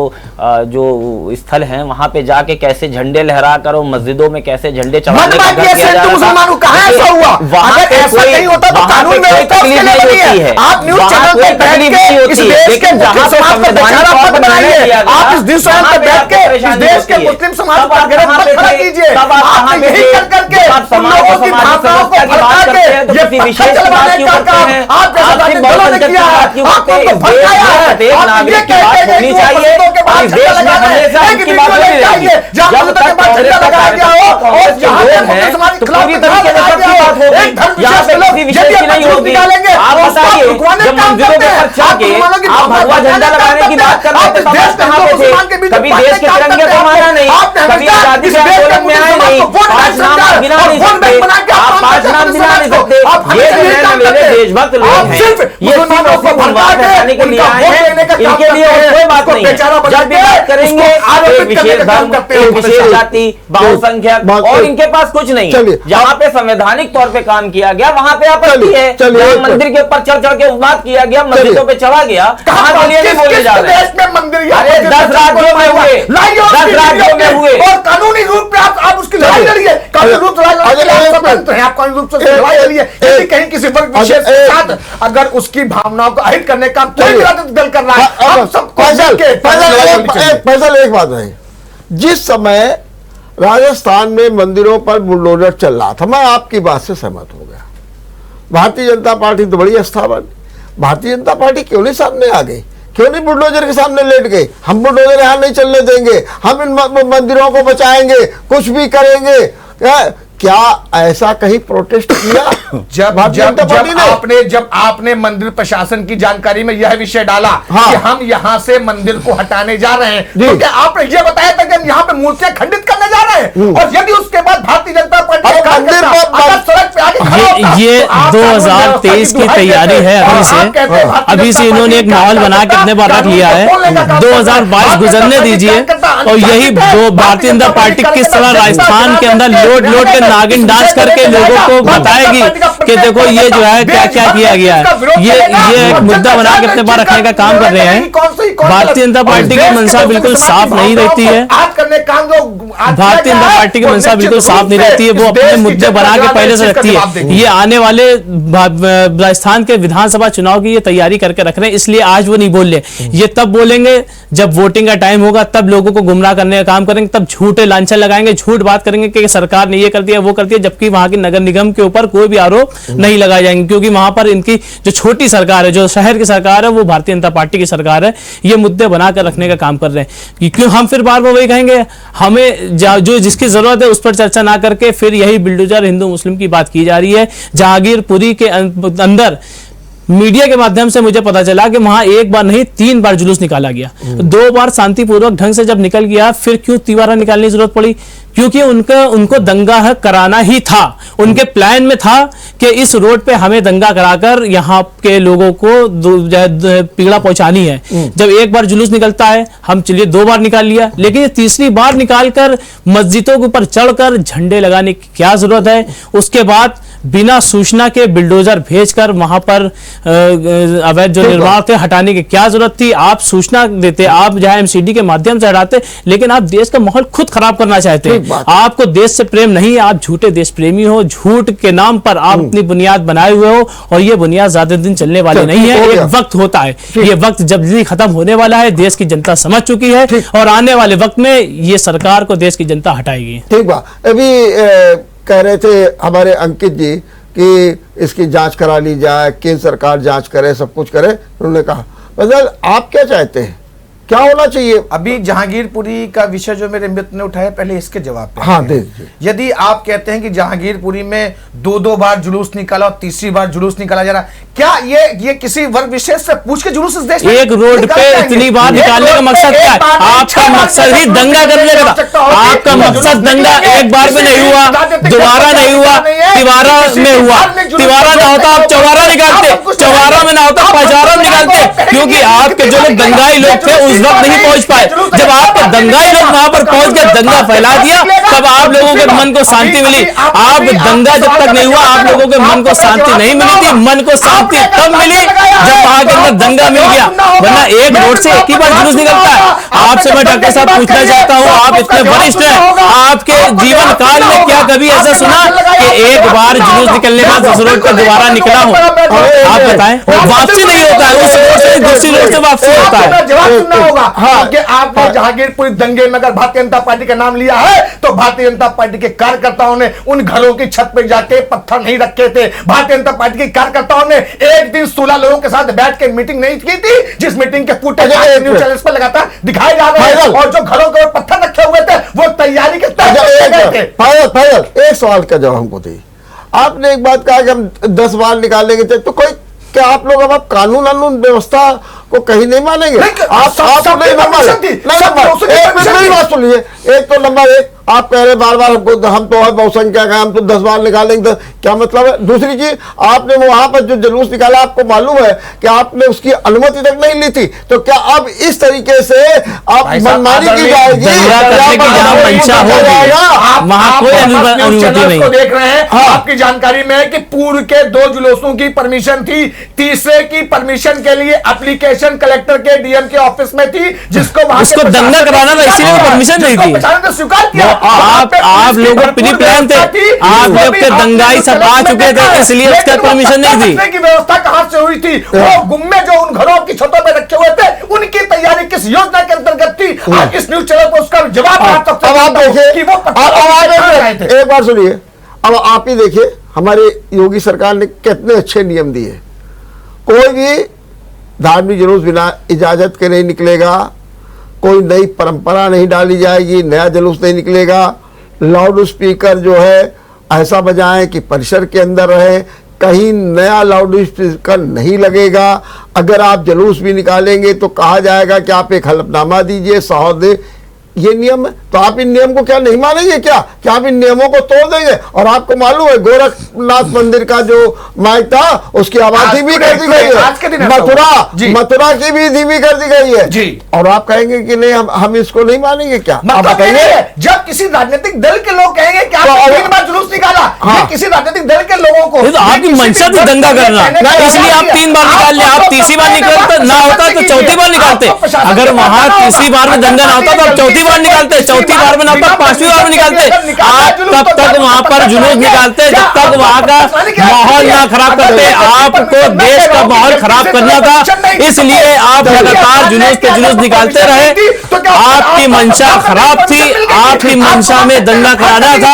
स्थल हैं वहां पे जाके कैसे झंडे लहरा कर और मस्जिदों में कैसे झंडे चढ़ाने का किया जा रहा था। वहां पे कोई तकलीफ नहीं होती है, आप न्यूज़ चैनल पे बैठ के इस देश के जहां से संवैधानिक तौर पर बनाइए, आप इस देश पे बैठ के इस देश के मुस्लिम समाज पर गिरफ्तार खड़ा कीजिए। आप नहीं करके लोगों की भावनाओं को भड़का के ये विशेष चलवाने का काम आप जैसे दलों ने किया है, आपको भड़काया है। नागरिक की बात होनी चाहिए, इस देश में हमेशा इसकी बात होनी चाहिए। जब तक कांग्रेस का कार्यकर्ता और जो लोग हैं तो पूरी तरीके से सबकी बात होगी, यहाँ पे किसी विषय की नहीं होगी। आप बताइए, जब मंदिरों पे खर्च के आप भगवा झंडा लगाने की बात कर रहे थे, तब आप कहाँ पे थे? कभी देश के तिरंगे को माना नहीं, कभी आजादी के आंदोलन में आए नहीं, 5 नाम आप गिना नहीं सकते, आप 5 नाम गिना नहीं सकते। ये मेरे देशभक्त लोग हैं, ये सिर्फ उन्माद हटाने के लिए आए हैं, इनके लिए कोई बात नहीं है। जब भी बात करेंगे एक विशेष धर्म, एक विशेष जाति, बहुसंख्यक, और इनके पास कुछ नहीं है। जहाँ पे संवैधानिक तौर पे काम किया गया वहाँ पे आपत्ति है। मंदिर के ऊपर चढ़ के बात किया गया, मस्जिदों पे चढ़ा गया, कहाँ के लिए नहीं बोले जा रहे हैं? अरे 10 राज्यों में हुए, 10 राज्यों में हुए, और कानूनी रूप में आप उसकी लड़ाई लड़िए, कानूनी रूप से आप कानूनी रूप से लड़ाई लड़िए। यदि कहीं किसी वर्ग विशेष के साथ अगर उसकी भावनाओं को अहित करने का कोई राजनीतिक दल कर रहा है, फैसल एक बात है, जिस समय राजस्थान में मंदिरों पर बुलडोजर चल रहा था, मैं आपकी बात से सहमत हो गया। भारतीय जनता पार्टी तो बड़ी स्थापन, भारतीय जनता पार्टी क्यों नहीं सामने आ गई, क्यों नहीं बुलडोजर के सामने लेट गए? हम बुलडोजर यहां नहीं चलने देंगे, हम इन मंदिरों को बचाएंगे, कुछ भी करेंगे। क्या ऐसा कहीं प्रोटेस्ट किया? जब आपने मंदिर प्रशासन की जानकारी में यह विषय डाला कि हम यहां से मंदिर को हटाने जा रहे हैं, तो क्या आपने यह बताया था कि हम यहां पे मूर्तियां खंडित करने जा रहे हैं? और यदि उसके बाद भारतीय जनता पार्टी सड़क पे आगे ये 2023 की तैयारी है अभी से इन्होंने एक माहौल बना के अपने बार रख लिया है। 2022 गुजरने दीजिए, और यही भारतीय जनता पार्टी किस तरह राजस्थान के अंदर लोट के नागिन डांस करके लोगों को बताएगी कि देखो ये जो है क्या क्या किया गया है। ये एक मुद्दा बना के अपने पास रखने का काम कर रहे हैं। भारतीय जनता पार्टी की मंशा बिल्कुल साफ नहीं रहती है, भारतीय जनता पार्टी की मंशा बिल्कुल साफ नहीं रहती है, वो अपने मुद्दे बना के पहले से रखती है। ये आने वाले राजस्थान के विधानसभा चुनाव की ये तैयारी करके रख रहे हैं, इसलिए आज वो नहीं बोल रहे। ये तब बोलेंगे जब वोटिंग का टाइम होगा, तब लोगों को गुमराह करने का काम करेंगे, तब झूठे लांछन लगाएंगे, झूठ बात करेंगे कि सरकार ने ये कर दिया वो कर दिया, जबकि वहां की नगर निगम के ऊपर कोई भी आरोप नहीं लगाए जाएंगे, क्योंकि वहां पर इनकी जो छोटी सरकार है, जो शहर की सरकार है, वो भारतीय जनता पार्टी की सरकार है। ये मुद्दे बनाकर रखने का काम कर रहे हैं। क्यों हम फिर बार बार वही कहेंगे, हमें जो जिसकी जरूरत है उस पर चर्चा ना करके फिर यही बिल्डोजर हिंदू मुस्लिम की बात की जा रही है। जहांगीरपुरी के अंदर मीडिया के माध्यम से मुझे पता चला कि वहां एक बार नहीं 3 बार जुलूस निकाला गया। 2 बार शांतिपूर्वक ढंग से जब निकल गया, फिर क्यों तिवारा निकालने की जरूरत पड़ी? क्योंकि उनको दंगा कराना ही था। उनके प्लान में था कि इस रोड पे हमें दंगा कराकर यहाँ के लोगों को पीड़ा पहुंचानी है। जब एक बार जुलूस निकलता है, हम चलिए 2 बार निकाल लिया, लेकिन ये तीसरी बार निकालकर मस्जिदों के ऊपर चढ़कर झंडे लगाने की क्या जरूरत है? उसके बाद बिना सूचना के बिल्डोजर भेजकर वहां पर अवैध जो निर्माण थे हटाने की क्या जरूरत थी? आप सूचना देते, आप जहां एमसीडी के माध्यम से हटाते, लेकिन आप देश का माहौल खुद खराब करना चाहते हैं। आपको देश से प्रेम नहीं है, आप झूठे देश प्रेमी हो, झूठ के नाम पर आप अपनी बुनियाद बनाए हुए हो, और ये बुनियाद ज्यादा दिन चलने वाली नहीं है। एक वक्त होता है, ये वक्त जल्दी खत्म होने वाला है, देश की जनता समझ चुकी है, और आने वाले वक्त में ये सरकार को देश की जनता हटाएगी। ठीक बा। अभी कह रहे थे हमारे अंकित जी कि इसकी जांच करा ली जाए, केंद्र सरकार जांच करे, सब कुछ करे। उन्होंने कहा मतलब आप क्या चाहते हैं, क्या होना चाहिए? अभी जहांगीरपुरी का विषय जो मेरे मित्र ने उठाया, पहले इसके जवाब पे हाँ दे दीजिए। यदि आप कहते हैं कि जहांगीरपुरी में 2-2 बार जुलूस निकाला और तीसरी बार जुलूस निकाला जा रहा, क्या ये किसी वर्ग विशेष से पूछ के जुलूस इस देश में एक रोड पे इतनी बार निकालने का मकसद क्या है? आपका मकसद ही दंगा करने का था। आपका मकसद दंगा एक बार में नहीं हुआ, दोबारा नहीं हुआ, तिवारा में हुआ। तिवारा ना होता आप चौबारा निकालते, चौबारा में ना होता पचारा निकालते, क्योंकि आपके जो लोग दंगाई लोग थे उस वक्त नहीं पहुंच पाए। जब आपके दंगाई लोग वहां पर पहुंच गए, दंगा फैला दिया, तब आप लोगों के मन को शांति मिली। आप दंगा जब तक नहीं हुआ, आप लोगों के मन को शांति नहीं मिली थी। मन को शांति तब मिली जब वहां के अंदर दंगा मिल गया, वरना एक रोड से एक ही बार जुलूस निकलता है। आपसे मैं डॉक्टर साहब पूछना चाहता हूं, आप इतने वरिष्ठ हैं, आपके जीवन काल में क्या कभी ऐसा सुना कि एक बार जुलूस निकलने के बाद उस रोड पर दोबारा निकला हो? आप बताएं। वापसी नहीं होता है, उस रोड से दूसरी रोड से वापसी होता है। जवाब सुनना होगा। कि आपने जहांगीरपुरी दंगे में अगर भारतीय जनता पार्टी का नाम लिया है, तो भारतीय जनता पार्टी के कार्यकर्ताओं ने उन घरों की छत पे जाके पत्थर नहीं रखे थे। भारतीय जनता पार्टी के कार्यकर्ताओं ने एक दिन 16 लोगों के साथ बैठ के मीटिंग नहीं की थी, जिस मीटिंग के फुटेज न्यूज़ चैनल्स पर लगातार दिखाए जा रहे हैं, और जो घरों के ऊपर पत्थर रखे हुए थे वो तैयारी के तहत थे। फाइल एक सवाल का जवाब हमको दी। आपने एक बात कहा कि हम 10 बार निकालेंगे, तो कोई क्या आप लोग अब कानून व्यवस्था को कहीं नहीं मानेंगे? आप नहीं बात सुनिए। एक तो नंबर 1 आप कह रहे बार बार हमको, हम तो बहुसंख्यक हैं, हम तो 10 बार निकालेंगे, तो क्या मतलब है? दूसरी चीज, आपने वहां पर जो जुलूस निकाला, आपको मालूम है कि आपने उसकी अनुमति तक नहीं ली थी, तो क्या अब इस तरीके से आप मनमानी की जाएगी? देख रहे हैं आपकी जानकारी में है कि पूर्व के 2 जुलूसों की परमिशन थी, तीसरे की परमिशन के लिए एप्लीकेशन कलेक्टर के डीएम के ऑफिस में थी, जिसको दंगा कराना था, इसीलिए परमिशन नहीं थी। स्वीकार किया। आप लोग प्री प्लान थे, आप लोग के दंगाई सब आ चुके थे, इसलिए उसका परमिशन नहीं थी। की व्यवस्था कहां से हुई थी? वो गुम्मे जो उन घरों की छतों पे रखे हुए थे, उनकी तैयारी किस योजना के अंतर्गत थी? आज इस न्यूज चैनल को उसका जवाब आप देखिए। एक बार सुनिए, अब आप ही देखिए हमारे योगी सरकार ने कितने अच्छे नियम दिए। कोई भी धार्मिक जुलूस बिना इजाजत के नहीं निकलेगा, कोई नई परंपरा नहीं डाली जाएगी, नया जुलूस नहीं निकलेगा, लाउड स्पीकर जो है ऐसा बजाएं कि परिसर के अंदर रहे, कहीं नया लाउड स्पीकर नहीं लगेगा। अगर आप जुलूस भी निकालेंगे तो कहा जाएगा कि आप एक हलफनामा दीजिए, सौद दे, ये नियम है। तो आप इन नियम को क्या नहीं मानेंगे? क्या आप इन नियमों को तोड़ देंगे? और आपको मालूम है गोरखनाथ मंदिर का जो माइक था उसकी आवाज धीमी कर दी गई है, मथुरा की भी धीमी कर दी गई है जी। और आप कहेंगे कि नहीं हम इसको नहीं मानेंगे? क्या आप बताइए? जब किसी राजनीतिक दल के लोग कहेंगे कि आपने 3 बार जुलूस निकाला, किसी राजनीतिक दल के लोगों को, आपकी मंशा थी दंगा करना, इसलिए आप 3 बार निकाल लिया। आप तीसरी बार निकलते ना होता तो चौथी बार निकालते। अगर वहां तीसरी बार में दंगा ना होता तो आप चौथी बार निकालते, चौथी बार में ना होता 5वीं बार में निकालते। आप तब तक वहां पर जुलूस निकालते जब तक वहां का माहौल ना खराब करते। आपको देश का माहौल खराब करना था, इसलिए आप लगातार जुलूस पे जुलूस निकालते रहे। आपकी मंशा खराब थी, आपकी मंशा में दंगा कराना था।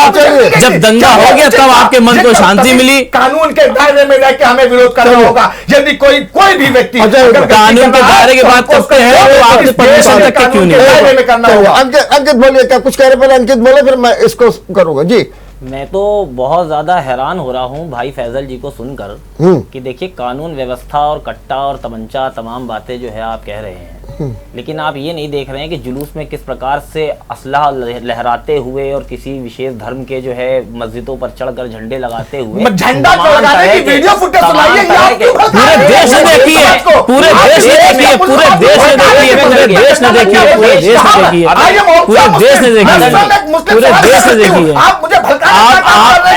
जब दंगा हो गया तब आपके मन को शांति मिली। कानून के दायरे में रहकर हमें विरोध करना होगा। यदि कोई भी व्यक्ति कानून के दायरे की बात करते हैं तो आपने परमिशन तक के क्यों नहीं करना होगा? अंकित बोलिए, क्या कुछ कह रहे? पहले अंकित बोले, फिर मैं इसको करूंगा जी। मैं तो बहुत ज्यादा हैरान हो रहा हूँ भाई फैजल जी को सुनकर कि देखिए कानून व्यवस्था और कट्टा और तमंचा तमाम बातें जो है आप कह रहे हैं, लेकिन आप ये नहीं देख रहे हैं कि जुलूस में किस प्रकार से असलहा लहराते हुए और किसी विशेष धर्म के जो है मस्जिदों पर चढ़कर झंडे लगाते हुए झंडा लगाने की वीडियो फुटेज सुनाइए, पूरे देश ने देखी है, पूरे देश ने देखी है, पूरे देश ने देखी है, पूरे देश ने देखी है, पूरे देश ने देखी है, पूरे देश ने देखी है, पूरे देश ने देखी है। आप मुझे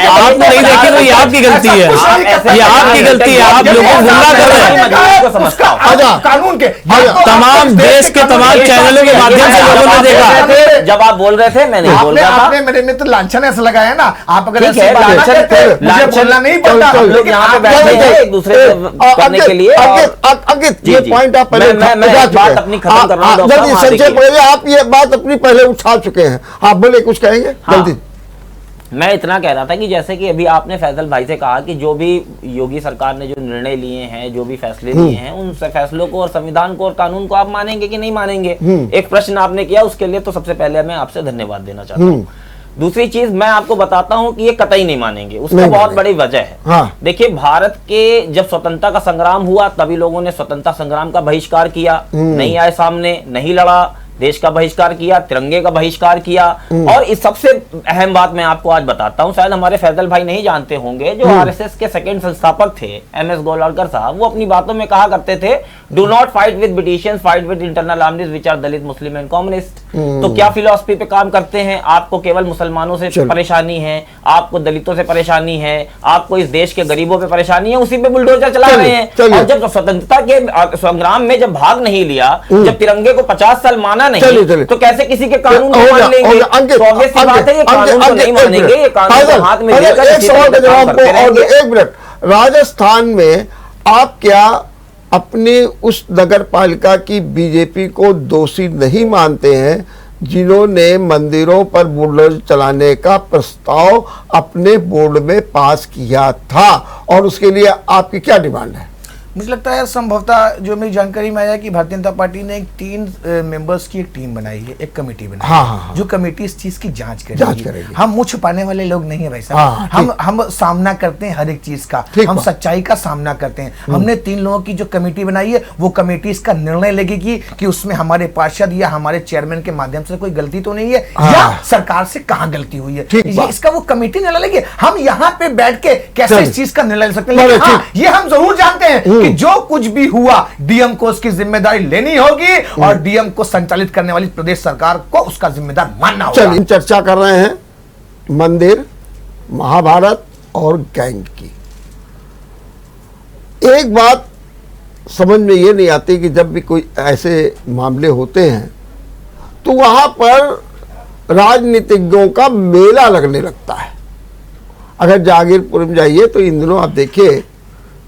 आपने नहीं देखी तो ये आपकी गलती है, ये आपकी गलती है, आप लोगों को गुमराह कर रहे हैं। कानून के तमाम देश के तमाम चैनलों के माध्यम से लोगों ने देखा। जब आप बोल रहे थे मैं नहीं बोल रहा था। आपने मेरे मित्र लांछन ऐसे लगाया ना, आप अगर ठीक है, ऐसे बात करते मुझे बोलना नहीं पड़ता। लोग यहाँ पे बैठे थे एक दूसरे से करने के लिए। अंकित ये पॉइंट आप पहले बात अपनी खत्म कर रहा हूँ। जल्दी संजय पहले आप ये बात अपनी पहले उठा चुके हैं, आप बोले कुछ कहेंगे जल्दी। मैं इतना कह रहा था कि जैसे कि अभी आपने फैजल भाई से कहा कि जो भी योगी सरकार ने जो निर्णय लिए हैं, जो भी फैसले लिए हैं, उन फैसलों को और संविधान को और कानून को आप मानेंगे कि नहीं मानेंगे। एक प्रश्न आपने किया, उसके लिए तो सबसे पहले मैं आपसे धन्यवाद देना चाहता हूँ। दूसरी चीज मैं आपको बताता हूँ कि ये कतई नहीं मानेंगे, उसका बहुत बड़ी वजह है। हाँ। देखिए भारत के जब स्वतंत्रता का संग्राम हुआ तभी लोगों ने स्वतंत्रता संग्राम का बहिष्कार किया, नहीं आए सामने, नहीं लड़ा, देश का बहिष्कार किया, तिरंगे का बहिष्कार किया। और इस सबसे अहम बात मैं आपको आज बताता हूं, शायद हमारे फैजल भाई नहीं जानते होंगे, जो आरएसएस के सेकंड संस्थापक थे एमएस गोलवलकर साहब, वो अपनी बातों में कहा करते थे, do not fight with Britishians, fight with internal armies which are Dalit, Muslim and communist. तो क्या फिलॉसफी पे काम करते हैं? आपको केवल मुसलमानों से परेशानी है, आपको दलितों से परेशानी है, आपको इस देश के गरीबों पे परेशानी है, उसी पे बुलडोजर चला रहे हैं। और जब स्वतंत्रता के संग्राम में जब भाग नहीं लिया, जब तिरंगे को 50 साल माना नहीं, तो कैसे किसी के कानून को मान लेंगे? ऑब्वियस सी बात है, ये कानून को नहीं मानेंगे, ये कानून को हाथ में लेकर एक सवाल का जवाब को, और एक मिनट, राजस्थान में आप क्या अपनी उस नगर पालिका की बीजेपी को दोषी नहीं मानते हैं जिन्होंने मंदिरों पर बुलडोजर चलाने का प्रस्ताव अपने बोर्ड में पास किया था, और उसके लिए आपकी क्या डिमांड है? मुझे लगता है संभवतः जो मेरी जानकारी में आया कि भारतीय जनता पार्टी ने 3 मेंबर्स की एक टीम बनाई है, एक कमेटी बनाई है, जो कमेटी इस चीज की जांच करेगी। हम मुंह छुपाने वाले लोग नहीं है भाई साहब, हम सामना करते हैं हर एक चीज का, हम सच्चाई का सामना करते हैं। हमने 3 लोगों की जो कमेटी बनाई है, वो कमेटी इसका निर्णय लेगी कि उसमें हमारे पार्षद या हमारे चेयरमैन के माध्यम से कोई गलती तो नहीं है, या सरकार से कहाँ गलती हुई है, इसका वो कमेटी निर्णय लेगी। हम यहाँ पे बैठ के कैसे इस चीज का निर्णय ले सकते हैं? लेकिन ये हम जरूर जानते हैं कि जो कुछ भी हुआ डीएम को उसकी जिम्मेदारी लेनी होगी, और डीएम को संचालित करने वाली प्रदेश सरकार को उसका जिम्मेदार मानना होगा। चलिए चर्चा कर रहे हैं मंदिर, महाभारत और गैंग की। एक बात समझ में ये नहीं आती कि जब भी कोई ऐसे मामले होते हैं तो वहां पर राजनीतिज्ञों का मेला लगने लगता है। अगर जागीरपुर में जाइए तो इन दिनों आप देखिए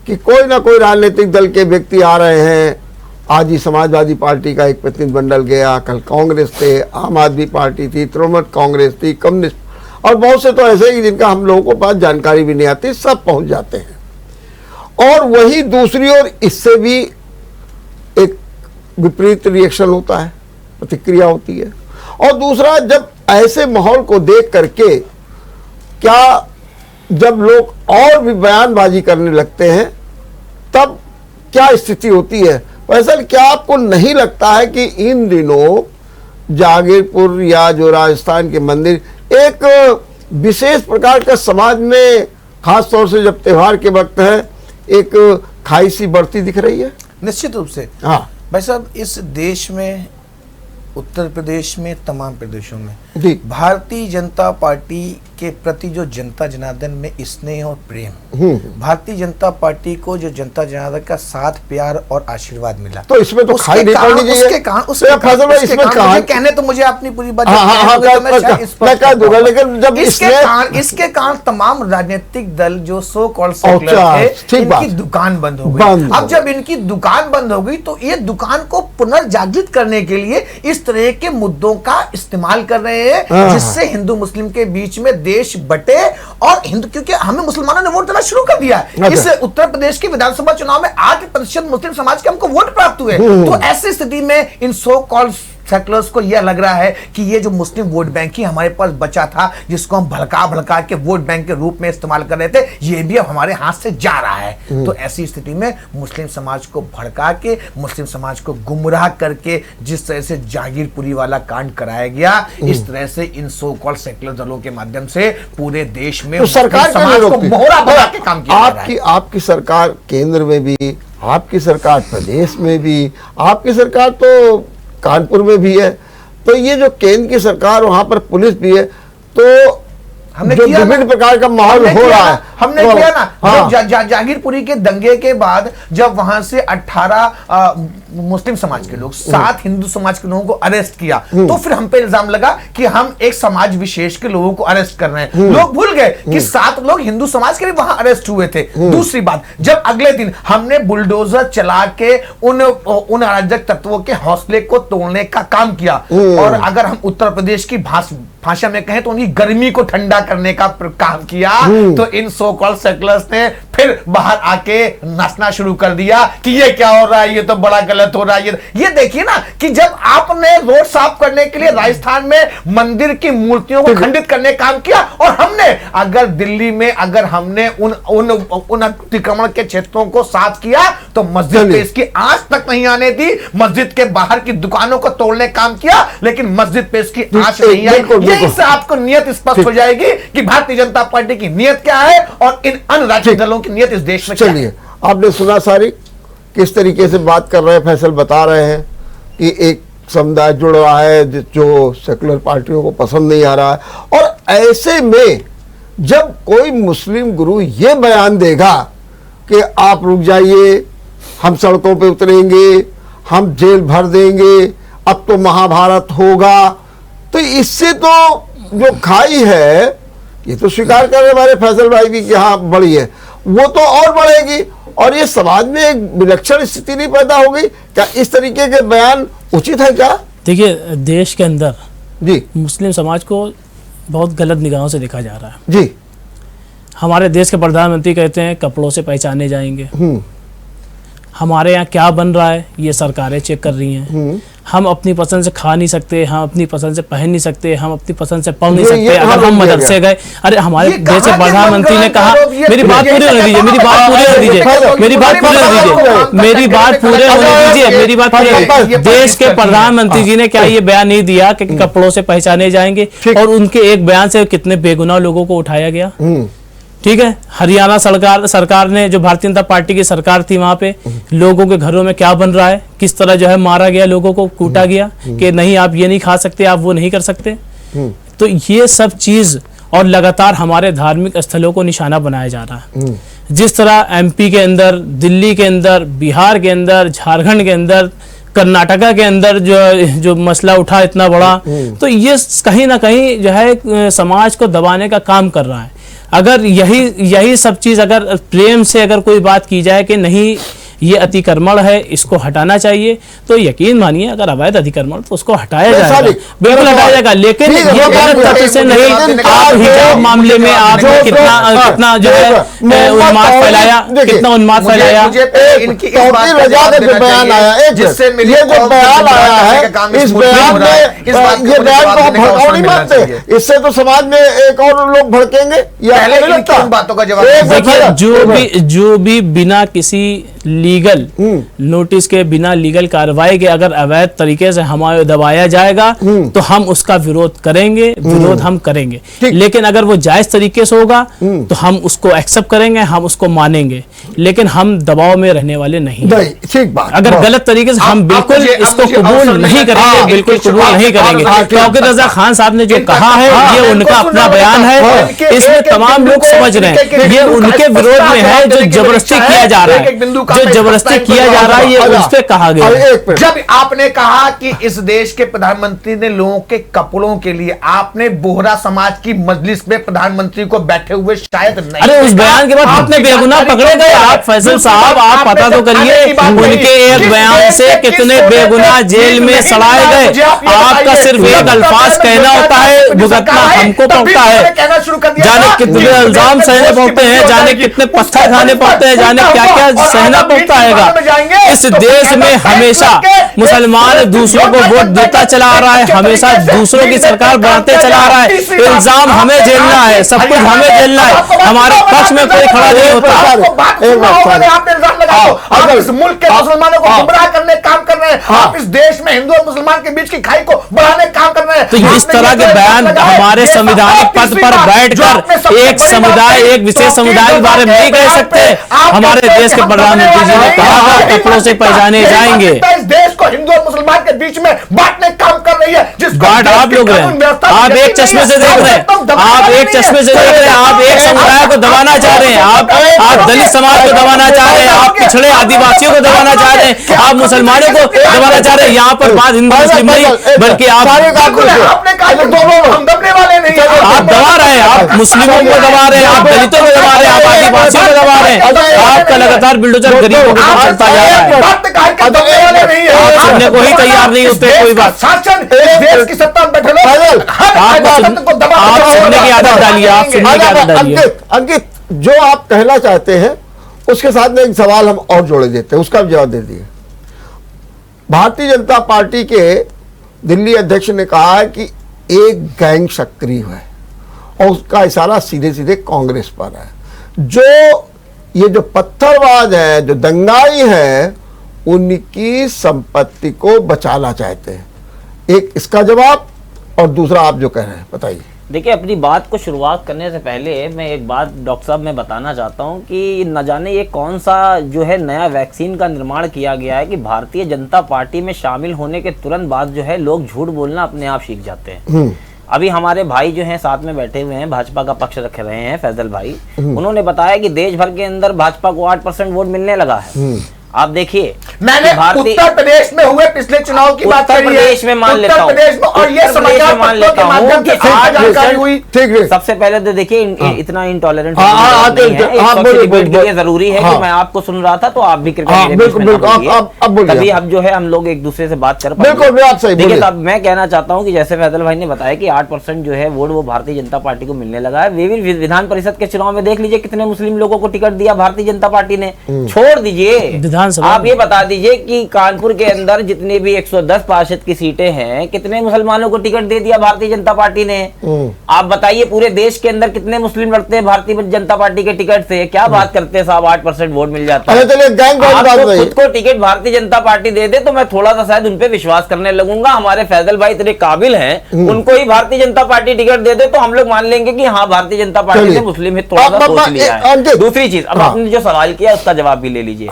कि कोई ना कोई राजनीतिक दल के व्यक्ति आ रहे हैं। आज ही समाजवादी पार्टी का एक प्रतिनिधिमंडल गया, कल कांग्रेस थे, आम आदमी पार्टी थी, तृणमूल कांग्रेस थी, कम्युनिस्ट, और बहुत से तो ऐसे ही जिनका हम लोगों को पास जानकारी भी नहीं आती, सब पहुंच जाते हैं। और वही दूसरी ओर इससे भी एक विपरीत रिएक्शन होता है, प्रतिक्रिया होती है। और दूसरा, जब ऐसे माहौल को देख करके क्या जब लोग और भी बयानबाजी करने लगते हैं तब क्या स्थिति होती है? वैसे क्या आपको नहीं लगता है कि इन दिनों जागीरपुर या जो राजस्थान के मंदिर एक विशेष प्रकार का समाज में, खास तौर से जब त्योहार के वक्त है, एक खाई सी बढ़ती दिख रही है? निश्चित रूप से। हाँ भाई साहब, इस देश में, उत्तर प्रदेश में, तमाम प्रदेशों में भारतीय जनता पार्टी के प्रति जो जनता जनार्दन में स्नेह और प्रेम, भारतीय जनता पार्टी को जो जनता जनार्दन का साथ, प्यार और आशीर्वाद मिला, तो इसमें तो खाई नहीं पड़नी चाहिए। मुझे कहने तो मुझे अपनी पूरी बात लेकिन जब इसके कारण तमाम राजनीतिक दल जो सो कॉल्ड सेक्युलर थे, इनकी दुकान बंद हो गई। अब जब इनकी दुकान बंद हो गई तो ये दुकान को पुनर्जागृत करने के लिए इस तरह के मुद्दों का इस्तेमाल कर रहे हैं, जिससे हिंदू मुस्लिम के बीच में देश बटे। और हिंदू, क्योंकि हमें मुसलमानों ने वोट देना शुरू कर दिया है। इस उत्तर प्रदेश के विधानसभा चुनाव में 8% मुस्लिम समाज के हमको वोट प्राप्त हुए। तो ऐसी स्थिति में इन सो कॉल्ड सेकुलर्स को यह लग रहा है कि ये जो मुस्लिम वोट बैंक ही हमारे पास बचा था, जिसको हम भड़का भड़का के वोट बैंक के रूप में इस्तेमाल कर रहे थे, ये भी अब हमारे हाथ से जा रहा है। तो ऐसी स्थिति में मुस्लिम समाज को भड़का के, मुस्लिम समाज को गुमराह करके जिस तरह से जहांगीरपुरी वाला कांड कराया गया, इस तरह से इन सो कॉल्ड सेकुलर दलों के माध्यम से पूरे देश में तो सरकार समाज को मोहरा बना के काम किया जा रहा है। आपकी सरकार केंद्र में भी, आपकी सरकार प्रदेश में भी, आपकी सरकार तो कानपुर में भी है, तो ये जो केंद्र की सरकार, वहां पर पुलिस भी है, तो हमने जो किया विभिन्न प्रकार का माहौल हो रहा है, हमने तो, किया ना। हाँ। जहांगीरपुरी के दंगे के बाद जब वहां से 18 मुस्लिम समाज के लोग, 7 हिंदू समाज के लोगों को अरेस्ट किया, तो फिर हम पे इल्जाम लगा कि हम एक समाज विशेष के लोगों को अरेस्ट कर रहे हैं। लोग भूल गए कि 7 लोग हिंदू समाज के भी वहां अरेस्ट हुए थे। दूसरी बात, जब अगले दिन हमने बुलडोजर चला के उन अराजक तत्वों के हौसले को तोड़ने का काम किया, और अगर हम उत्तर प्रदेश की भाषा में कहें तो उनकी गर्मी को ठंडा करने का काम किया, तो इन सो कॉल्ड सेकुलर्स ने फिर बाहर आके नाचना शुरू कर दिया कि ये क्या हो रहा है, ये तो बड़ा गलत हो रहा है। ये देखिए ना कि जब आपने रोड साफ करने के लिए राजस्थान में मंदिर की मूर्तियों को खंडित करने का काम किया, और हमने अगर दिल्ली में अगर हमने उन अतिक्रमण के क्षेत्रों को साफ किया, तो मस्जिद पे इसकी आंच तक नहीं आने दी, मस्जिद के बाहर की दुकानों को तोड़ने का काम किया, लेकिन मस्जिद पे इसकी आंच नहीं आई। इससे आपको नियत स्पष्ट हो जाएगी कि भारतीय जनता पार्टी की नियत क्या है और इन अन्य राजनीतिक दलों की नियत इस देश में क्या है। चलिए, आपने सुना सारी किस तरीके से बात कर रहे हैं, फैसल बता रहे हैं कि एक समुदाय जुड़ रहा है जो सेकुलर पार्टियों को पसंद नहीं आ रहा है, और ऐसे में जब कोई मुस्लिम गुरु ये बयान देगा कि आप रुक जाइए, हम सड़कों पे उतरेंगे, हम जेल भर देंगे, अब तो महाभारत होगा, तो इससे तो जो खाई है, ये तो स्वीकार कर रहे हमारे फैसल भाई भी कि हाँ बड़ी है, वो तो और बढ़ेगी, और ये समाज में एक विलक्षण स्थिति नहीं पैदा हो गई क्या? इस तरीके के बयान उचित है क्या? देखिए, देश के अंदर जी मुस्लिम समाज को बहुत गलत निगाहों से देखा जा रहा है। जी, हमारे देश के प्रधानमंत्री कहते हैं कपड़ों से पहचाने जाएंगे। हमारे यहाँ क्या बन रहा है ये सरकारें चेक कर रही हैं। हम अपनी पसंद से खा नहीं सकते, हम अपनी पसंद से पहन नहीं सकते, हम अपनी पसंद से पढ़ नहीं सकते। अगर हम मदरसे गए, अरे हमारे देश के प्रधानमंत्री ने कहा, मेरी बात पूरी होने दीजिए, मेरी बात पूरी होने दीजिए, मेरी बात पूरी होने दीजिए, मेरी बात पूरी होने दीजिए, मेरी बात पूरी होने दीजिए। देश के प्रधानमंत्री जी ने क्या ये बयान नहीं दिया कि कपड़ों से पहचाने जाएंगे, और उनके एक बयान से कितने बेगुनाह लोगों को उठाया गया। ठीक है, हरियाणा सरकार ने, जो भारतीय जनता पार्टी की सरकार थी, वहां पे लोगों के घरों में क्या बन रहा है, किस तरह जो है मारा गया, लोगों को कूटा गया कि नहीं आप ये नहीं खा सकते, आप वो नहीं कर सकते। तो ये सब चीज, और लगातार हमारे धार्मिक स्थलों को निशाना बनाया जा रहा है। जिस तरह एमपी के अंदर, दिल्ली के अंदर, बिहार के अंदर, झारखंड के अंदर, कर्नाटका के अंदर जो मसला उठा इतना बड़ा, तो ये कहीं ना कहीं जो है समाज को दबाने का काम कर रहा है। अगर यही सब चीज अगर प्रेम से अगर कोई बात की जाए कि नहीं ये अतिक्रमण है, इसको हटाना चाहिए, तो यकीन मानिए अगर अवैध अतिक्रमण तो उसको हटाया जाएगा, बिल्कुल हटाया जाएगा। लेकिन ये गलत तथ्य से नहीं। आप हिजाब मामले में आपने कितना जो है उन्माद फैलाया, कितना उन्माद फैलाया। बयान आया, जिससे ये जो बयान आया है, इस बयान में ये बयान को भड़काऊ नहीं मानते, इससे तो समाज में एक और लोग भड़केंगे। बातों का जवाब देखिए, जो भी बिना किसी लीगल नोटिस के, बिना लीगल कार्रवाई के अगर अवैध तरीके से हमारे दबाया जाएगा तो हम उसका विरोध करेंगे, विरोध हम करेंगे। लेकिन अगर वो जायज तरीके से होगा तो हम उसको एक्सेप्ट करेंगे, हम उसको मानेंगे, लेकिन हम दबाव में रहने वाले नहीं। ठीक बात। अगर गलत तरीके से हम बिल्कुल इसको कबूल नहीं करेंगे, बिल्कुल कबूल नहीं करेंगे। शौकत रजा खान साहब ने जो कहा है ये उनका अपना बयान है, इसमें तमाम लोग समझ रहे हैं ये उनके विरोध में है। जो जबरदस्ती किया जा रहा है, जो जबरदस्ती किया जा रहा है, ये उस पे कहा गया। जब आपने कहा कि इस देश के प्रधानमंत्री ने लोगों के कपड़ों के लिए, आपने बोहरा समाज की मजलिस में प्रधानमंत्री को बैठे हुए शायद नहीं। अरे उस बयान के बाद कितने बेगुनाह पकड़े गए आप फैसल साहब, आप पता तो करिए उनके एक बयान से कितने बेगुनाह जेल में सड़ाए गए। आपका सिर्फ एक अल्फाज कहना होता है, भुगतना हमको पड़ता है। जाने कितने इल्जाम सहने पड़ते हैं, जाने कितने पत्थर खाने पड़ते हैं, जाने क्या क्या सहना पड़ता है। वक्त आएगा। इस देश में हमेशा मुसलमान दूसरों को वोट देता चला आ रहा है, हमेशा दूसरों की सरकार बनाते चला आ रहा है। इल्जाम हमें झेलना है, सब कुछ हमें झेलना है, हमारे पक्ष में कोई खड़ा नहीं होता। आप इस मुल्क के मुसलमानों को गुमराह करने का काम कर रहे हैं, आप इस देश में हिंदू और मुसलमान के बीच की खाई को बढ़ाने का काम कर रहे हैं। तो इस तरह के बयान हमारे संवैधानिक पद पर बैठकर एक समुदाय, एक विशेष समुदाय के बारे में नहीं कह सकते। हमारे देश के प्रधानमंत्री जी ने कहा कपड़ों से पहचाने जाएंगे। इस देश को हिंदू और मुसलमान के बीच में बांटने का काम कर रही है, बाट आप लोग हैं, आप एक चश्मे से देख रहे हैं, आप एक चश्मे से देख रहे हैं, आप एक समुदाय को दबाना चाह रहे हैं, आप दलित समाज को दबाना चाह रहे हैं, आप पिछड़े आदिवासियों को दबाना चाह रहे हैं, आप मुसलमानों को दबाना चाह रहे हैं। यहाँ पर बात हिंदू मुस्लिम नहीं, बल्कि आप दबने वाले नहीं, आप दबा रहे हैं, आप मुस्लिमों को दबा रहे हैं, आप दलितों को दबा रहे हैं, आप आदिवासियों को दबा रहे हैं। आपका लगातार बिल्डोजर गरीबों के ऊपर चलता जा रहा है। आप सुनने को ही तैयार नहीं होते कोई बात। शासन देश की सत्ता में बैठे लोग आप सुनने की आदत डालिए, आप सुनने की आदत डालिए। अंकित, जो आप कहना चाहते हैं उसके साथ में एक सवाल हम और जोड़े देते हैं, उसका भी जवाब दे दिए। भारतीय जनता पार्टी के दिल्ली अध्यक्ष ने कहा है कि एक गैंग सक्रिय है और उसका इशारा सीधे सीधे कांग्रेस पर है। जो ये जो पत्थरबाज है, जो दंगाई है, उनकी संपत्ति को बचाना चाहते हैं। एक इसका जवाब और दूसरा आप जो कह रहे हैं, बताइए। देखिए, अपनी बात को शुरुआत करने से पहले मैं एक बात डॉक्टर साहब मैं बताना चाहता हूं कि न जाने ये कौन सा जो है नया वैक्सीन का निर्माण किया गया है कि भारतीय जनता पार्टी में शामिल होने के तुरंत बाद जो है लोग झूठ बोलना अपने आप सीख जाते हैं। अभी हमारे भाई जो हैं साथ में बैठे हुए हैं, भाजपा का पक्ष रख रहे हैं, फैजल भाई, उन्होंने बताया कि देश भर के अंदर भाजपा को 8% वोट मिलने लगा है। आप देखिए, मैंने उत्तर प्रदेश में हुए पिछले चुनाव की बात करी है, प्रदेश में मान लेता हूं, और ये समाचार पत्रों के माध्यम से जानकारी हुई। ठीक है, सबसे पहले तो देखिए इतना इंटॉलरेंट जरूरी है कि मैं आपको सुन रहा था तो आप भी तभी अब जो है हम लोग एक दूसरे से बात कर पाएंगे। देखिए, अब मैं कहना चाहता हूँ कि जैसे फैजल भाई ने बताया कि 8% जो है वोट वो भारतीय जनता पार्टी को मिलने लगा है। विधान परिषद के चुनाव में देख लीजिए कितने मुस्लिम लोगों को टिकट दिया भारतीय जनता पार्टी ने। छोड़ दीजिए, आप ये बता दीजिए कि कानपुर के अंदर जितने भी 110 पार्षद की सीटें हैं, कितने मुसलमानों को टिकट दे दिया भारतीय जनता पार्टी ने। आप बताइए पूरे देश के अंदर कितने मुस्लिम लड़ते हैं भारतीय जनता पार्टी के टिकट से। क्या बात करते हैं साहब, 8% वोट मिल जाता है। खुद को टिकट भारतीय जनता पार्टी दे दे तो मैं थोड़ा सा शायद उन पे विश्वास करने लगूंगा। हमारे फैजल भाई इतने काबिल हैं, उनको ही भारतीय जनता पार्टी टिकट दे दे तो हम लोग मान लेंगे कि हाँ भारतीय जनता पार्टी ने मुस्लिम हित थोड़ा सा सोच लिया है। दूसरी चीज, अब आपने जो सवाल किया उसका जवाब भी ले लीजिए।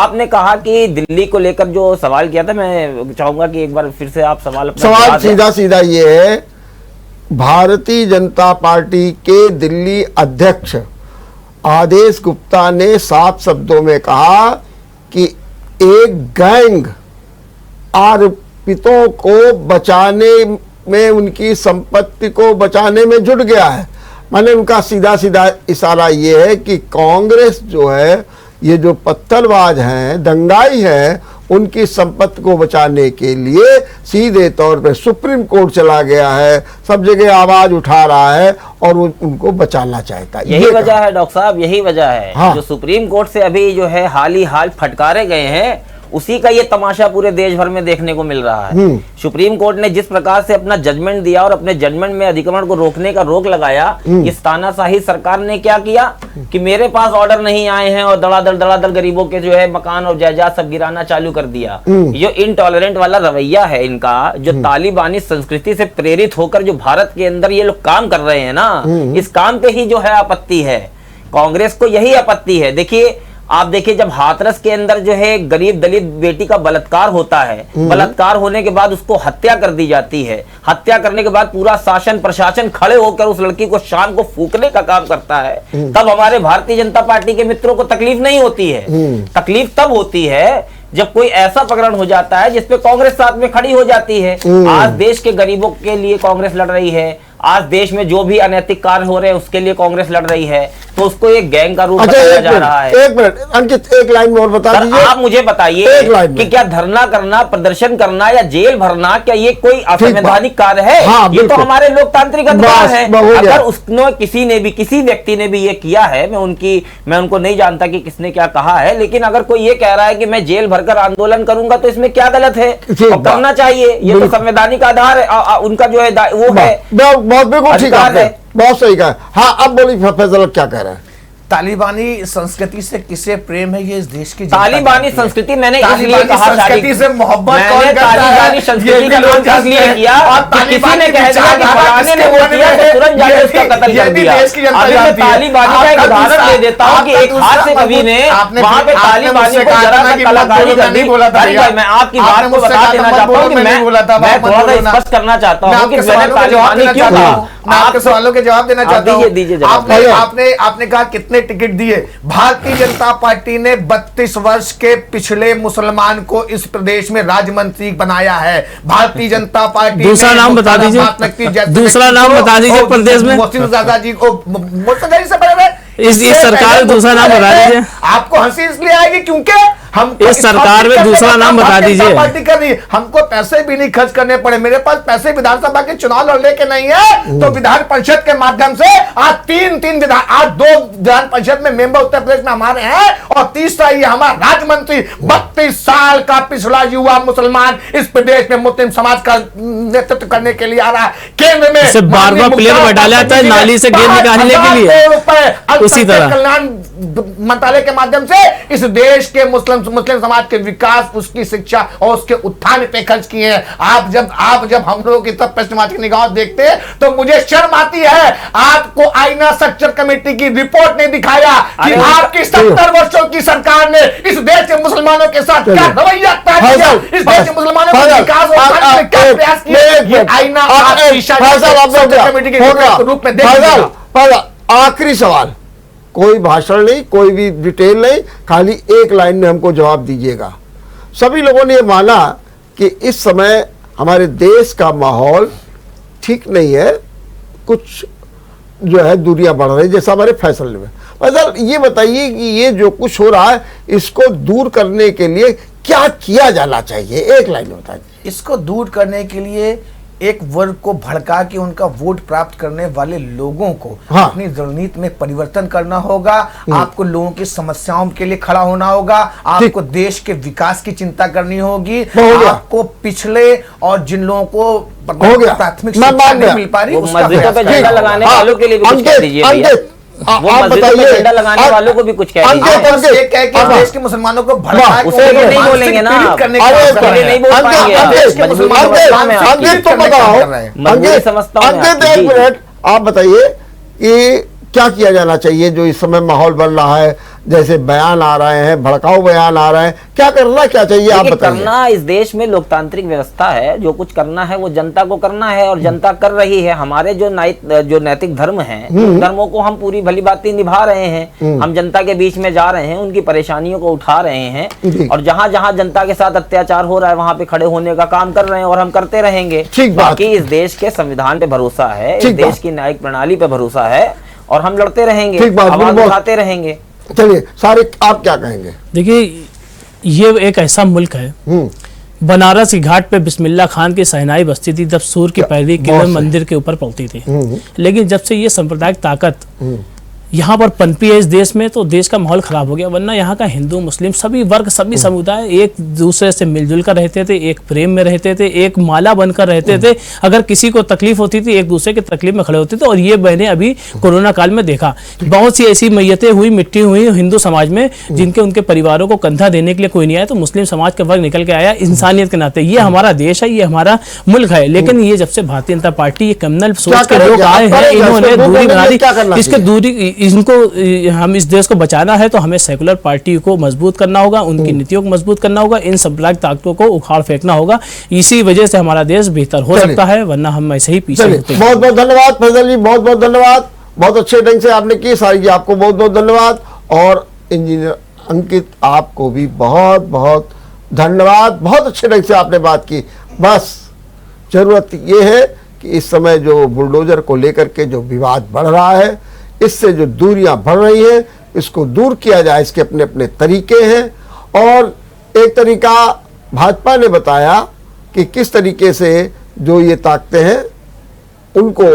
आपने कहा कि दिल्ली को लेकर जो सवाल किया था, मैं चाहूंगा कि एक बार फिर से आप सवाल सीधा सीधा ये है, भारतीय जनता पार्टी के दिल्ली अध्यक्ष आदेश गुप्ता ने साफ शब्दों में कहा कि एक गैंग आरोपितों को बचाने में, उनकी संपत्ति को बचाने में जुट गया है। माने उनका सीधा सीधा इशारा ये है कि कांग्रेस जो है, ये जो पत्थरबाज हैं, दंगाई हैं, उनकी संपत्ति को बचाने के लिए सीधे तौर पे सुप्रीम कोर्ट चला गया है, सब जगह आवाज उठा रहा है और उनको बचाना चाहता है। यही वजह है डॉक्टर साहब, यही वजह है। हाँ। जो सुप्रीम कोर्ट से अभी जो है हाल ही फटकारे गए हैं, उसी का ये तमाशा पूरे देश भर में देखने को मिल रहा है। सुप्रीम कोर्ट ने जिस प्रकार से अपना जजमेंट दिया और अपने जजमेंट में अधिग्रहण को रोकने का रोक लगाया, इस तानाशाही सरकार ने क्या किया कि मेरे पास ऑर्डर नहीं आए हैं और दड़ादड़ गरीबों के जो है मकान और जायदाद सब गिराना चालू कर दिया। जो इनटॉलरेंट वाला रवैया है इनका, जो तालिबानी संस्कृति से प्रेरित होकर जो भारत के अंदर ये लोग काम कर रहे हैं ना, इस काम पे ही जो है आपत्ति है। कांग्रेस को यही आपत्ति है। देखिए, आप देखिए, जब हाथरस के अंदर जो है गरीब दलित बेटी का बलात्कार होता है, बलात्कार होने के बाद उसको हत्या कर दी जाती है, हत्या करने के बाद पूरा शासन प्रशासन खड़े होकर उस लड़की को शाम को फूकने का काम करता है, तब हमारे भारतीय जनता पार्टी के मित्रों को तकलीफ नहीं होती है। तकलीफ तब होती है जब कोई ऐसा प्रकरण हो जाता है जिसपे कांग्रेस साथ में खड़ी हो जाती है। आज देश के गरीबों के लिए कांग्रेस लड़ रही है, आज देश में जो भी अनैतिक कार्य हो रहे हैं उसके लिए कांग्रेस लड़ रही है, तो उसको एक गैंग का रूप अच्छा, बताया जा रहा है। एक मिनट अंकित, एक लाइन में और बता सर, दीजिए। आप मुझे बताइए एक लाइन में। कि क्या धरना करना, प्रदर्शन करना या जेल भरना, क्या ये कोई असंवैधानिक कार्य है? हाँ, ये तो बिल्कुल। हमारे लोकतांत्रिक अधिकार बस, है। हो गया। अगर उसने किसी ने भी, किसी व्यक्ति ने भी ये किया है, मैं उनको नहीं जानता कि किसने क्या कहा है, लेकिन अगर कोई ये कह रहा है कि मैं जेल भरकर आंदोलन करूंगा तो इसमें क्या गलत है? और करना चाहिए, ये तो संवैधानिक आधार है, उनका जो है वो है, बहुत बिल्कुल ठीक अधिकार है, है। बहुत सही कहा। हाँ, अब बोलिए फैसल, अब क्या कह रहे हैं? तालिबानी संस्कृति से किसे प्रेम है ये इस देश की जनता तालिबानी जानती है। संस्कृति मैंने इसलिए तालिबानी कहा, संस्कृति से मोहब्बत कौन मैंने करता है? तालिबानी ये संस्कृति भी का लोग नाम जानते इसलिए हैं। किया और कि किसी तालिबानी ने कह दिया कि विचारधारा फलाने ने किसके वो मन किया में तो है? तुरंत जाके ये उसका भी- कत्ल ये कर भी दिया। देश की जनता अभी मैं जानती है। तालिबानी का एक आपका उदाहरण दूसरा- दे देता हूँ कि आपका एक हाथ से दूसरा कवि ने आपने वहां पे आपने तालिबानी मुझसे को कहा जरा था सा कि मत कलाकारी बोलो, कर मैं दी। नहीं बोला था अरे भैया। भाई, मैं आपकी आपने बात को मुझसे बता कहा था, देना मत चाहता हूँ बोलो, कि मैं नहीं बोला था, मैं मत थोड़ा बोलो सा ना। स्पष्ट करना चाहता मैं हूँ कि आपके मैंने सवालों के जवाब तालिबानी देना क्यों चाहता कहा। हूँ। मैं आपके सवालों के जवाब देना चाहता हूँ। दीजिए जवाब। आपने कहा कितने टिकट दिए? भारतीय जनता पार्टी ने 32 वर्ष के पिछले मुसलमान को इस प्रदेश में राज्य मंत्री बनाया है। भारतीय जनता पार्टी दूसरा ने नाम बता दीजिए। बात लगती जैसे दूसरा नाम बता दीजिए प्रदेश में। मोहसिन रजा जी को, मोहसिन रजा जी से पहले इस सरकार में दूसरा नाम बता दीजिए। आपको हंसी इसलिए आएगी क्योंकि हम इस सरकार में दूसरा नाम बता दीजिए। पार्टी कर रही है, हमको पैसे भी नहीं खर्च करने पड़े। मेरे पास पैसे विधानसभा के चुनाव लड़ने के नहीं है, तो विधान परिषद के माध्यम से आज आज 2 विधान परिषद में मेंबर उत्तर प्रदेश में हमारे हैं, और तीसरा ये हमारा राज्य मंत्री 32 साल का पिछड़ा युवा मुसलमान इस प्रदेश में मुस्लिम समाज का नेतृत्व करने के लिए आ रहा है। केंद्र में इसे बार-बार प्लेट में डाला जाता है नाली से गेंद निकालने के लिए। उसी तरह कल्याण मंत्रालय के माध्यम से इस देश के मुस्लिम समाज के विकास, उसकी शिक्षा और उसके उत्थान पे खर्च किए हैं। आप जब हम लोगों की तरफ प्रश्नवाची निगाह देखते हैं तो मुझे शर्म आती है। आपको आईना स्ट्रक्चर कमेटी की रिपोर्ट ने दिखाया कि आपकी 70 वर्षों की सरकार ने इस देश के मुसलमानों के साथ क्या रवैया तय किया, इस देश के मुसलमानों के विकास और उत्थान में क्या प्रयास किए, ये आईना आप शीशा स्ट्रक्चर कमेटी के रूप में देखिएगा। आखिरी सवाल, कोई भाषण नहीं, कोई भी डिटेल नहीं, खाली एक लाइन में हमको जवाब दीजिएगा। सभी लोगों ने माना कि इस समय हमारे देश का माहौल ठीक नहीं है, कुछ जो है दूरियां बढ़ रही, जैसा हमारे फैसले में। मतलब ये बताइए कि ये जो कुछ हो रहा है इसको दूर करने के लिए क्या किया जाना चाहिए, एक लाइन में बताइए। इसको दूर करने के लिए एक वर्ग को भड़का के उनका वोट प्राप्त करने वाले लोगों को अपनी रणनीति में परिवर्तन करना होगा। आपको लोगों की समस्याओं के लिए खड़ा होना होगा। आपको देश के विकास की चिंता करनी होगी। आपको पिछले और जिन लोगों को प्राथमिक शिक्षा नहीं मिल पा रही, मस्जिदों पे झंडा लगाने वालों के लिए भी कुछ कह दीजिए। वो मस्जिदों पे झंडा लगाने वालों को भी कुछ कह दीजिए। देश के मुसलमानों को भड़का के उसे नहीं बोलेंगे ना, करने नहीं बोल पाएंगे। आप बताइए कि क्या किया जाना चाहिए जो इस समय माहौल बन रहा है, जैसे बयान आ रहे हैं, भड़काऊ बयान आ रहे हैं, क्या करना क्या चाहिए आप बताइए। करना, इस देश में लोकतांत्रिक व्यवस्था है, जो कुछ करना है वो जनता को करना है और जनता कर रही है। हमारे जो नैतिक धर्म हैं, धर्मों को हम पूरी भली बात निभा रहे हैं। हम जनता के बीच में जा रहे हैं, उनकी परेशानियों को उठा रहे हैं और जहां जहां जनता के साथ अत्याचार हो रहा है वहां पे खड़े होने का काम कर रहे हैं और हम करते रहेंगे। बाकी इस देश के संविधान पे भरोसा है, इस देश की न्यायिक प्रणाली पे भरोसा है और हम लड़ते रहेंगे, आवाज उठाते रहेंगे। चलिए सारे, आप क्या कहेंगे? देखिए, ये एक ऐसा मुल्क है, बनारस की घाट पे बिस्मिल्लाह खान की सहनाई बसती थी जब सूर की पैरवी किले मंदिर के ऊपर पड़ती थी। लेकिन जब से ये सांप्रदायिक ताकत यहाँ पर पनपी है इस देश में, तो देश का माहौल खराब हो गया। वरना यहाँ का हिंदू मुस्लिम सभी वर्ग, सभी समुदाय एक दूसरे से मिलजुल कर रहते थे, एक प्रेम में रहते थे, एक माला बनकर रहते थे। अगर किसी को तकलीफ होती थी एक दूसरे की तकलीफ में खड़े होते थे। और ये मैंने अभी कोरोना काल में देखा, बहुत सी ऐसी मैयतें हुई, मिट्टी हुई हिंदू समाज में, जिनके उनके परिवारों को कंधा देने के लिए कोई नहीं आया, तो मुस्लिम समाज का वर्ग निकल के आया इंसानियत के नाते। ये हमारा देश है, ये हमारा मुल्क है। लेकिन ये जब से भारतीय जनता पार्टी, ये कम्युनल सोच के लोग आए हैं, इन्होंने दूरी बना दी। इसके दूरी, इनको हम इस देश को बचाना है तो हमें सेकुलर पार्टी को मजबूत करना होगा, उनकी नीतियों को मजबूत करना होगा, इन सांप्रदायिक ताकतों को उखाड़ फेंकना होगा। इसी वजह से हमारा देश बेहतर हो सकता है, वरना हम ऐसे ही पीछे होते हैं। बहुत बहुत धन्यवाद फैसल जी, बहुत बहुत धन्यवाद, बहुत अच्छे ढंग से आपने की। सारी जी आपको बहुत बहुत धन्यवाद, और इंजीनियर अंकित आपको भी बहुत बहुत धन्यवाद। बहुत अच्छे ढंग से आपने बात की। बस जरूरत ये है कि इस समय जो बुलडोजर को लेकर के जो विवाद बढ़ रहा है, इससे जो दूरियां बढ़ रही हैं, इसको दूर किया जाए। इसके अपने अपने तरीके हैं और एक तरीका भाजपा ने बताया कि किस तरीके से जो ये ताकतें हैं उनको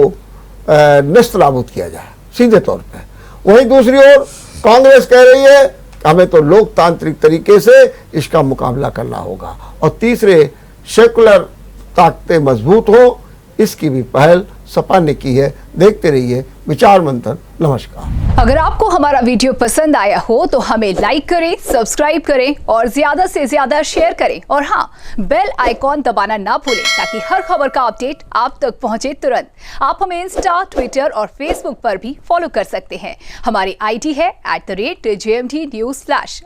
नेस्तनाबूद किया जाए सीधे तौर पे। वहीं दूसरी ओर कांग्रेस कह रही है हमें तो लोकतांत्रिक तरीके से इसका मुकाबला करना होगा और तीसरे सेकुलर ताकतें मजबूत हो, इसकी भी पहल सपा ने की है। देखते रहिए विचार मंथन। नमस्कार। अगर आपको हमारा वीडियो पसंद आया हो तो हमें लाइक करें, सब्सक्राइब करें और ज्यादा से ज्यादा शेयर करें और हाँ, बेल आइकॉन दबाना ना भूलें ताकि हर खबर का अपडेट आप तक पहुंचे तुरंत। आप हमें इंस्टा, ट्विटर और फेसबुक पर भी फॉलो कर सकते हैं। हमारी आईडी है @JMT News Flash।